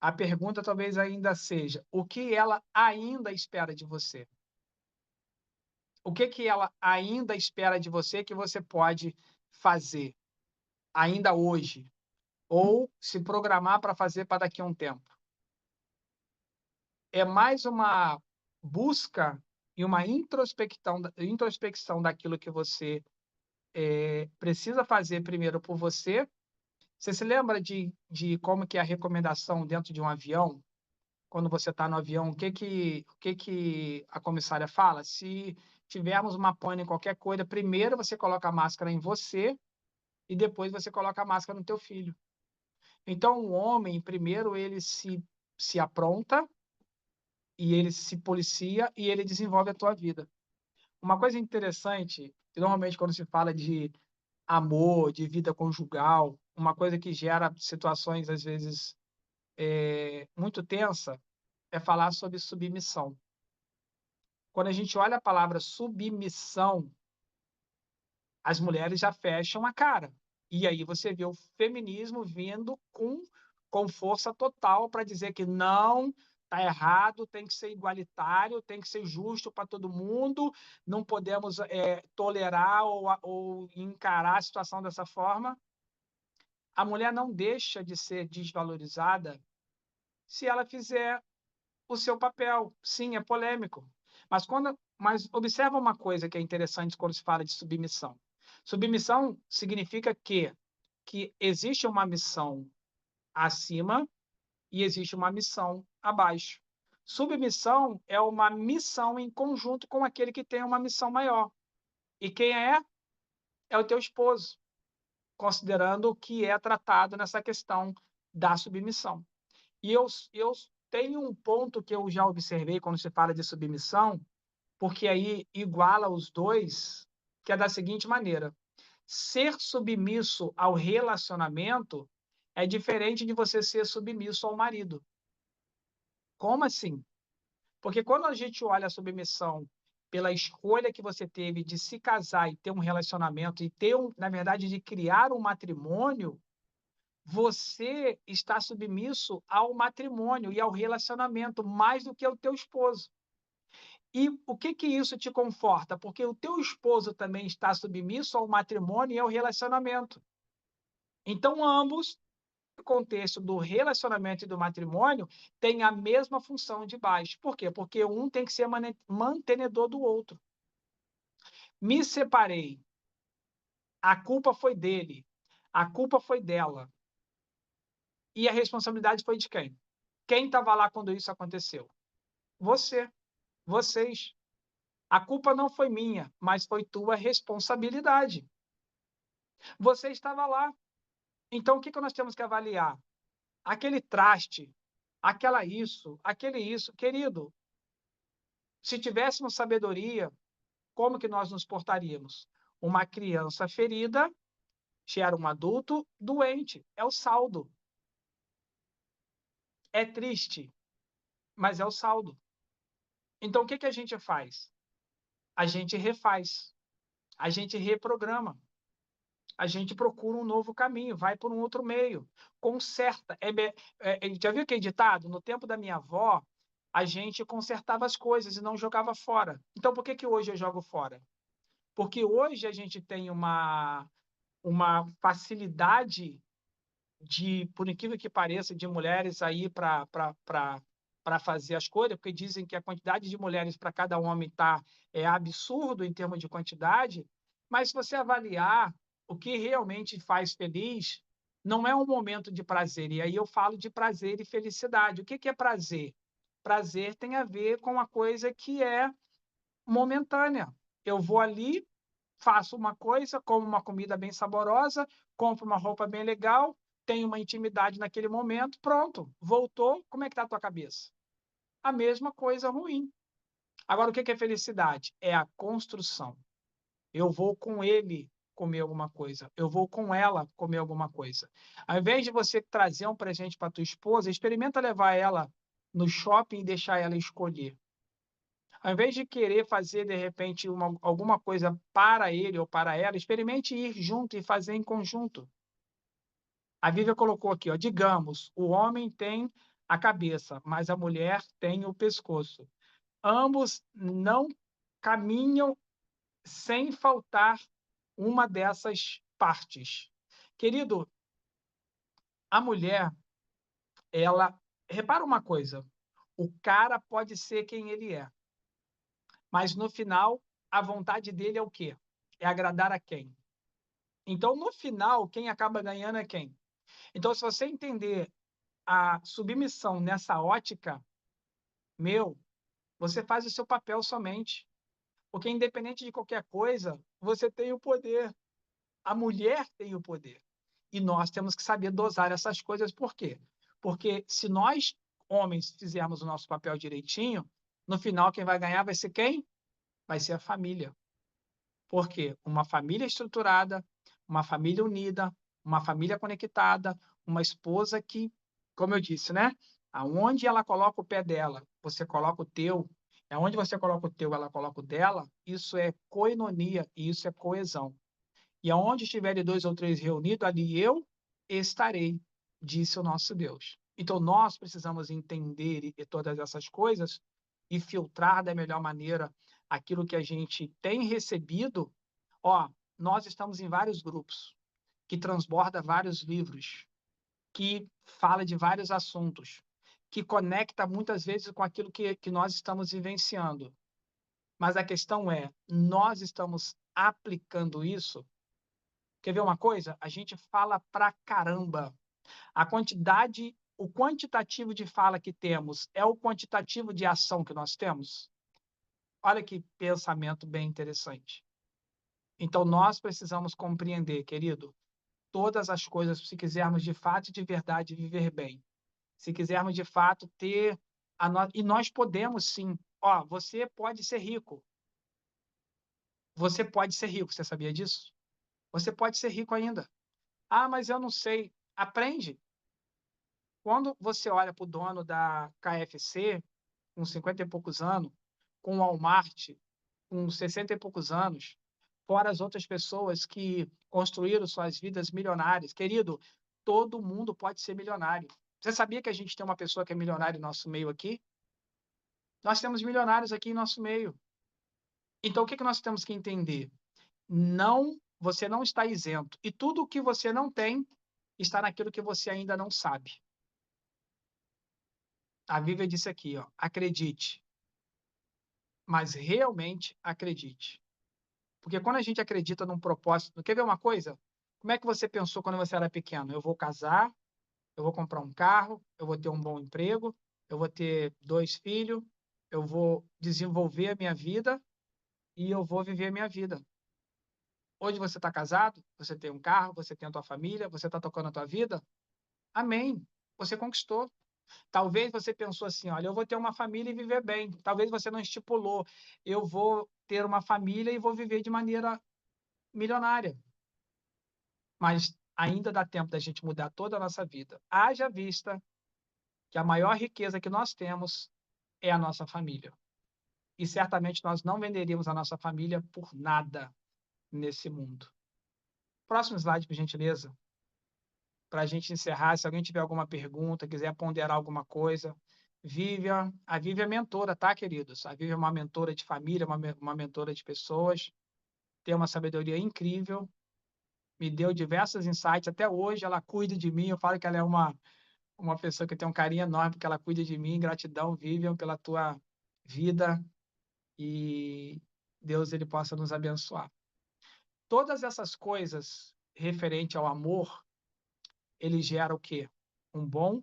[SPEAKER 2] a pergunta talvez ainda seja: o que ela ainda espera de você? O que ela ainda espera de você que você pode fazer ainda hoje? Ou se programar para fazer para daqui a um tempo? É mais uma busca e uma introspecção daquilo que você precisa fazer primeiro por você. Você se lembra de como que é a recomendação dentro de um avião? Quando você está no avião, o que a comissária fala? Se tivermos uma pane em qualquer coisa, primeiro você coloca a máscara em você e depois você coloca a máscara no teu filho. Então, o homem, primeiro, ele se apronta e ele se policia e ele desenvolve a tua vida. Uma coisa interessante, que normalmente quando se fala de amor, de vida conjugal, uma coisa que gera situações, às vezes, muito tensa, é falar sobre submissão. Quando a gente olha a palavra submissão, as mulheres já fecham a cara. E aí você vê o feminismo vindo com força total para dizer que não, está errado, tem que ser igualitário, tem que ser justo para todo mundo, não podemos tolerar ou encarar a situação dessa forma. A mulher não deixa de ser desvalorizada se ela fizer o seu papel. Sim, é polêmico. Mas observa uma coisa que é interessante quando se fala de submissão. Submissão significa que existe uma missão acima e existe uma missão abaixo. Submissão é uma missão em conjunto com aquele que tem uma missão maior. E quem é? É o teu esposo, considerando o que é tratado nessa questão da submissão. E eu tenho um ponto que eu já observei quando se fala de submissão, porque aí iguala os dois, que é da seguinte maneira: ser submisso ao relacionamento é diferente de você ser submisso ao marido. Como assim? Porque quando a gente olha a submissão pela escolha que você teve de se casar e ter um relacionamento e na verdade, de criar um matrimônio, você está submisso ao matrimônio e ao relacionamento mais do que ao teu esposo. E o que que isso te conforta? Porque o teu esposo também está submisso ao matrimônio e ao relacionamento. Então, ambos, no contexto do relacionamento e do matrimônio, têm a mesma função de baixo. Por quê? Porque um tem que ser mantenedor do outro. Me separei, a culpa foi dele, a culpa foi dela. E a responsabilidade foi de quem? Quem estava lá quando isso aconteceu? Você, vocês. A culpa não foi minha, mas foi tua responsabilidade. Você estava lá. Então, o que que nós temos que avaliar? Aquele traste, aquele isso. Querido, se tivéssemos sabedoria, como que nós nos portaríamos? Uma criança ferida gera um adulto doente. É o saldo. É triste, mas é o saldo. Então, o que que a gente faz? A gente refaz, a gente reprograma, a gente procura um novo caminho, vai por um outro meio, conserta. Já viu aquele ditado? No tempo da minha avó, a gente consertava as coisas e não jogava fora. Então, por que que hoje eu jogo fora? Porque hoje a gente tem uma facilidade de, por incrível que pareça, de mulheres aí para fazer as coisas, porque dizem que a quantidade de mulheres para cada homem é absurdo em termos de quantidade, mas se você avaliar o que realmente faz feliz, não é um momento de prazer. E aí eu falo de prazer e felicidade. O que que é prazer? Prazer tem a ver com uma coisa que é momentânea. Eu vou ali, faço uma coisa, como uma comida bem saborosa, compro uma roupa bem legal, tenho uma intimidade naquele momento, pronto, voltou, como é que está a tua cabeça? A mesma coisa ruim. Agora, o que é felicidade? É a construção. Eu vou com ele comer alguma coisa, eu vou com ela comer alguma coisa. Ao invés de você trazer um presente para tua esposa, experimenta levar ela no shopping e deixar ela escolher. Ao invés de querer fazer, de repente, alguma coisa para ele ou para ela, experimente ir junto e fazer em conjunto. A Bíblia colocou aqui, ó, digamos, o homem tem a cabeça, mas a mulher tem o pescoço. Ambos não caminham sem faltar uma dessas partes. Querido, a mulher, ela. Repara uma coisa: o cara pode ser quem ele é. Mas no final, a vontade dele é o quê? É agradar a quem? Então, no final, quem acaba ganhando é quem? Então, se você entender a submissão nessa ótica, meu, você faz o seu papel somente. Porque, independente de qualquer coisa, você tem o poder. A mulher tem o poder. E nós temos que saber dosar essas coisas. Por quê? Porque se nós, homens, fizermos o nosso papel direitinho, no final, quem vai ganhar vai ser quem? Vai ser a família. Porque uma família estruturada, uma família unida, uma família conectada, uma esposa que, como eu disse, né? Aonde ela coloca o pé dela, você coloca o teu. Aonde você coloca o teu, ela coloca o dela. Isso é coinonia e isso é coesão. E aonde estiverem dois ou três reunidos, ali eu estarei, disse o nosso Deus. Então nós precisamos entender e todas essas coisas e filtrar da melhor maneira aquilo que a gente tem recebido. Ó, nós estamos em vários grupos que transborda vários livros, que fala de vários assuntos, que conecta muitas vezes com aquilo que nós estamos vivenciando. Mas a questão é, nós estamos aplicando isso? Quer ver uma coisa? A gente fala pra caramba. A quantidade, o quantitativo de fala que temos é o quantitativo de ação que nós temos? Olha que pensamento bem interessante. Então, nós precisamos compreender, querido, todas as coisas, se quisermos de fato e de verdade viver bem. Se quisermos de fato ter e nós podemos sim. Ó, você pode ser rico. Você pode ser rico, você sabia disso? Você pode ser rico ainda. Ah, mas eu não sei. Aprende. Quando você olha para o dono da KFC, com 50 e poucos anos, com o Walmart, com 60 e poucos anos, fora as outras pessoas que construíram suas vidas milionárias. Querido, todo mundo pode ser milionário. Você sabia que a gente tem uma pessoa que é milionária no nosso meio aqui? Nós temos milionários aqui em nosso meio. Então, o que nós temos que entender? Não, você não está isento. E tudo o que você não tem está naquilo que você ainda não sabe. A Bíblia disse aqui, ó, acredite, mas realmente acredite. Porque quando a gente acredita num propósito, quer ver uma coisa? Como é que você pensou quando você era pequeno? Eu vou casar, eu vou comprar um carro, eu vou ter um bom emprego, eu vou ter 2 filhos, eu vou desenvolver a minha vida e eu vou viver a minha vida. Hoje você está casado, você tem um carro, você tem a tua família, você está tocando a tua vida. Amém. Você conquistou. Talvez você pensou assim, olha, eu vou ter uma família e viver bem. Talvez você não estipulou, eu vou ter uma família e vou viver de maneira milionária. Mas ainda dá tempo da gente mudar toda a nossa vida. Haja vista que a maior riqueza que nós temos é a nossa família. E certamente nós não venderíamos a nossa família por nada nesse mundo. Próximo slide, por gentileza. Para a gente encerrar, se alguém tiver alguma pergunta, quiser ponderar alguma coisa. Vivian, a Vivian é mentora, tá, queridos? A Vivian é uma mentora de família, uma mentora de pessoas, tem uma sabedoria incrível, me deu diversos insights, até hoje ela cuida de mim, eu falo que ela é uma pessoa que tem um carinho enorme, porque ela cuida de mim, gratidão, Vivian, pela tua vida, e Deus ele possa nos abençoar. Todas essas coisas referente ao amor, ele gera o quê? Um bom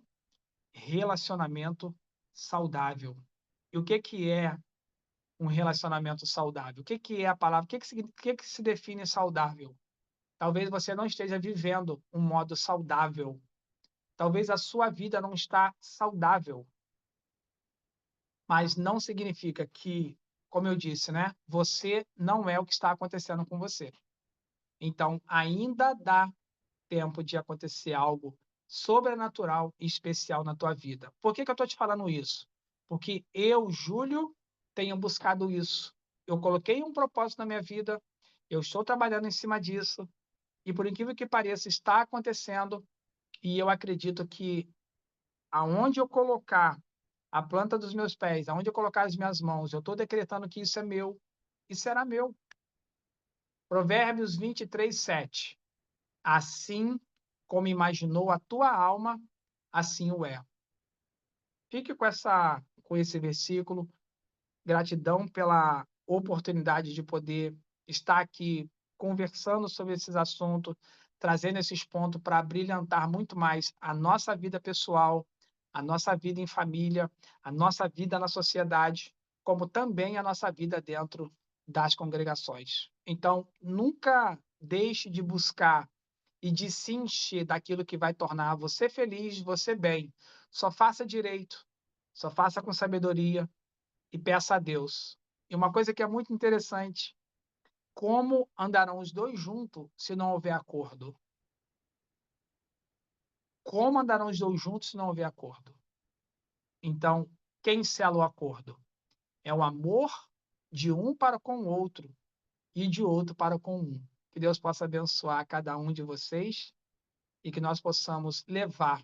[SPEAKER 2] relacionamento saudável. E o que é um relacionamento saudável? O que é a palavra? O que se define saudável? Talvez você não esteja vivendo um modo saudável. Talvez a sua vida não está saudável. Mas não significa que, como eu disse, né, você não é o que está acontecendo com você. Então, ainda dá tempo de acontecer algo sobrenatural e especial na tua vida. Por que eu estou te falando isso? Porque eu, Júlio, tenho buscado isso. Eu coloquei um propósito na minha vida, eu estou trabalhando em cima disso, e por incrível que pareça, está acontecendo, e eu acredito que aonde eu colocar a planta dos meus pés, aonde eu colocar as minhas mãos, eu estou decretando que isso é meu e será meu. Provérbios 23:7. Assim como imaginou a tua alma, assim o é. Fique com esse versículo. Gratidão pela oportunidade de poder estar aqui conversando sobre esses assuntos, trazendo esses pontos para brilhantar muito mais a nossa vida pessoal, a nossa vida em família, a nossa vida na sociedade, como também a nossa vida dentro das congregações. Então, nunca deixe de buscar e de se encher daquilo que vai tornar você feliz, você bem. Só faça direito, só faça com sabedoria e peça a Deus. E uma coisa que é muito interessante, como andarão os dois juntos se não houver acordo? Como andarão os dois juntos se não houver acordo? Então, quem sela o acordo? É o amor de um para com o outro e de outro para com um. Que Deus possa abençoar cada um de vocês e que nós possamos levar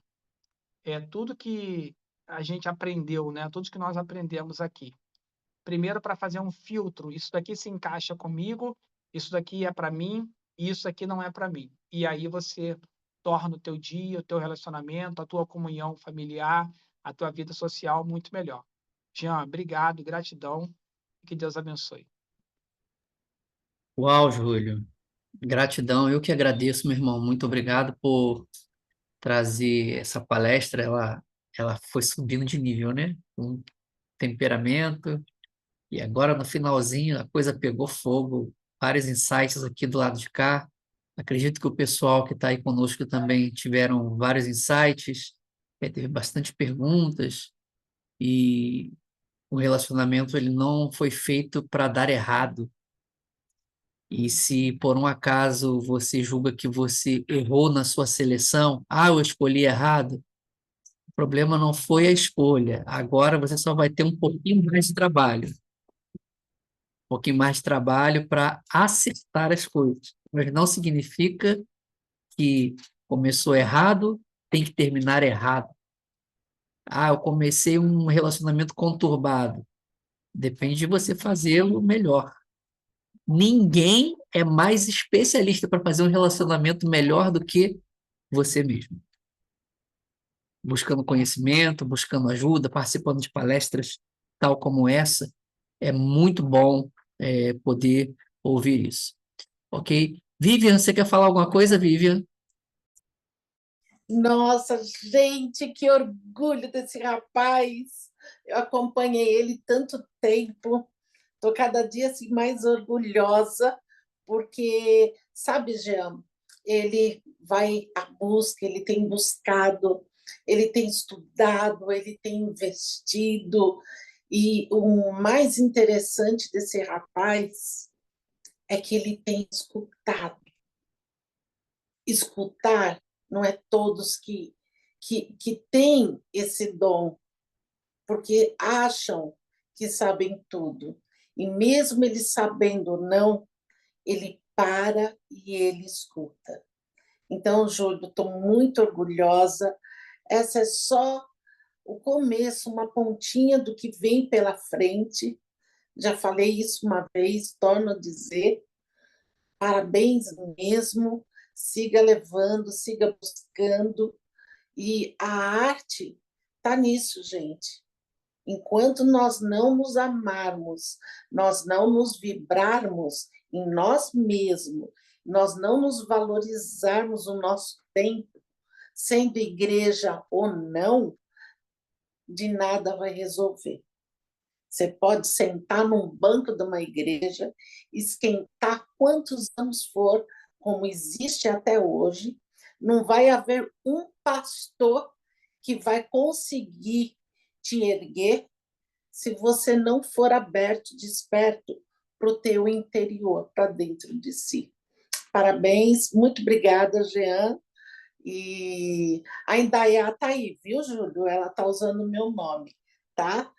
[SPEAKER 2] tudo que a gente aprendeu, né? Tudo que nós aprendemos aqui. Primeiro, para fazer um filtro. Isso daqui se encaixa comigo, isso daqui é para mim, e isso aqui não é para mim. E aí você torna o teu dia, o teu relacionamento, a tua comunhão familiar, a tua vida social muito melhor. Jean, obrigado, gratidão, e que Deus abençoe.
[SPEAKER 1] Uau, Júlio. Gratidão. Eu que agradeço, meu irmão. Muito obrigado por trazer essa palestra. Ela foi subindo de nível, né? Com temperamento. E agora, no finalzinho, a coisa pegou fogo. Vários insights aqui do lado de cá. Acredito que o pessoal que está aí conosco também tiveram vários insights. Teve bastante perguntas. E o relacionamento ele não foi feito para dar errado. E se por um acaso você julga que você errou na sua seleção, eu escolhi errado, o problema não foi a escolha. Agora você só vai ter um pouquinho mais de trabalho. Um pouquinho mais de trabalho para acertar as coisas. Mas não significa que começou errado, tem que terminar errado. Eu comecei um relacionamento conturbado. Depende de você fazê-lo melhor. Ninguém é mais especialista para fazer um relacionamento melhor do que você mesmo. Buscando conhecimento, buscando ajuda, participando de palestras tal como essa, é muito bom poder ouvir isso. Ok? Vivian, você quer falar alguma coisa, Vivian?
[SPEAKER 5] Nossa, gente, que orgulho desse rapaz. Eu acompanhei ele tanto tempo. Estou cada dia assim, mais orgulhosa, porque, sabe, Jean, ele vai à busca, ele tem buscado, ele tem estudado, ele tem investido. E o mais interessante desse rapaz é que ele tem escutado. Escutar não é todos que têm esse dom, porque acham que sabem tudo. E mesmo ele sabendo não, ele para e ele escuta. Então, Júlio, estou muito orgulhosa. Essa é só o começo, uma pontinha do que vem pela frente. Já falei isso uma vez, torno a dizer. Parabéns mesmo. Siga levando, siga buscando. E a arte está nisso, gente. Enquanto nós não nos amarmos, nós não nos vibrarmos em nós mesmos, nós não nos valorizarmos o nosso tempo, sendo igreja ou não, de nada vai resolver. Você pode sentar num banco de uma igreja, esquentar quantos anos for, como existe até hoje, não vai haver um pastor que vai conseguir te erguer se você não for aberto, desperto para o teu interior, para dentro de si. Parabéns, muito obrigada, Jean. E a Indaiá está aí, viu, Júlio? Ela está usando o meu nome, tá?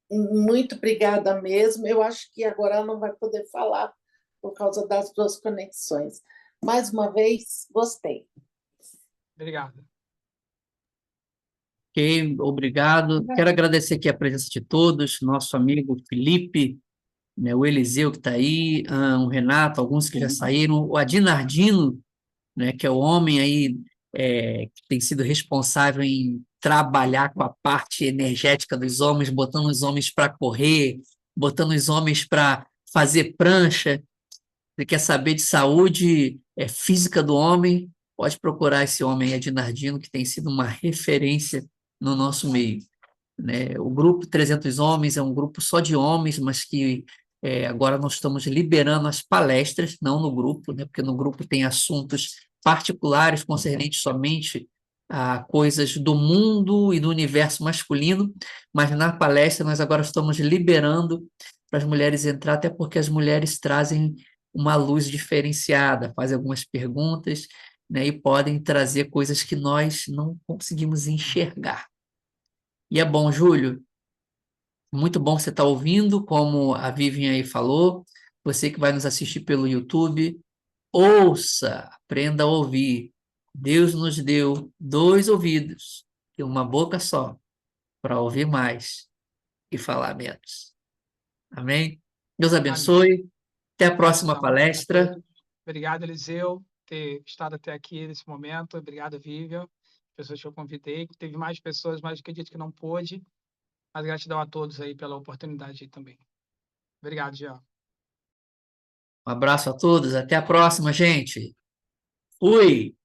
[SPEAKER 5] E muito obrigada mesmo. Eu acho que agora ela não vai poder falar por causa das duas conexões. Mais uma vez, gostei.
[SPEAKER 2] Obrigado.
[SPEAKER 1] Ok, obrigado. Quero agradecer aqui a presença de todos, nosso amigo Felipe, né, o Eliseu que está aí, o Renato, alguns que já saíram, o Adinardino, né, que é o homem aí que tem sido responsável em trabalhar com a parte energética dos homens, botando os homens para correr, botando os homens para fazer prancha. Você quer saber de saúde física do homem? Pode procurar esse homem, Adinardino, que tem sido uma referência no nosso meio, né? O grupo 300 Homens é um grupo só de homens, mas que agora nós estamos liberando as palestras, não no grupo, né? Porque no grupo tem assuntos particulares concernentes somente a coisas do mundo e do universo masculino, mas na palestra nós agora estamos liberando para as mulheres entrar, até porque as mulheres trazem uma luz diferenciada, fazem algumas perguntas, né? E podem trazer coisas que nós não conseguimos enxergar. E é bom, Júlio, muito bom você estar ouvindo, como a Vivian aí falou. Você que vai nos assistir pelo YouTube, ouça, aprenda a ouvir. Deus nos deu 2 ouvidos e uma boca só para ouvir mais e falar menos. Amém? Deus
[SPEAKER 2] Amém.
[SPEAKER 1] abençoe. Até a próxima
[SPEAKER 2] Gratidão a
[SPEAKER 1] palestra.
[SPEAKER 2] todos. Obrigado, Eliseu, por ter estado até aqui nesse momento. Obrigado, Vivian, as pessoas que eu convidei. Teve mais pessoas, mas acredito que não pôde. Mas gratidão a todos aí pela oportunidade aí também. Obrigado, Jean.
[SPEAKER 1] Um abraço a todos. Até a próxima, gente. Fui!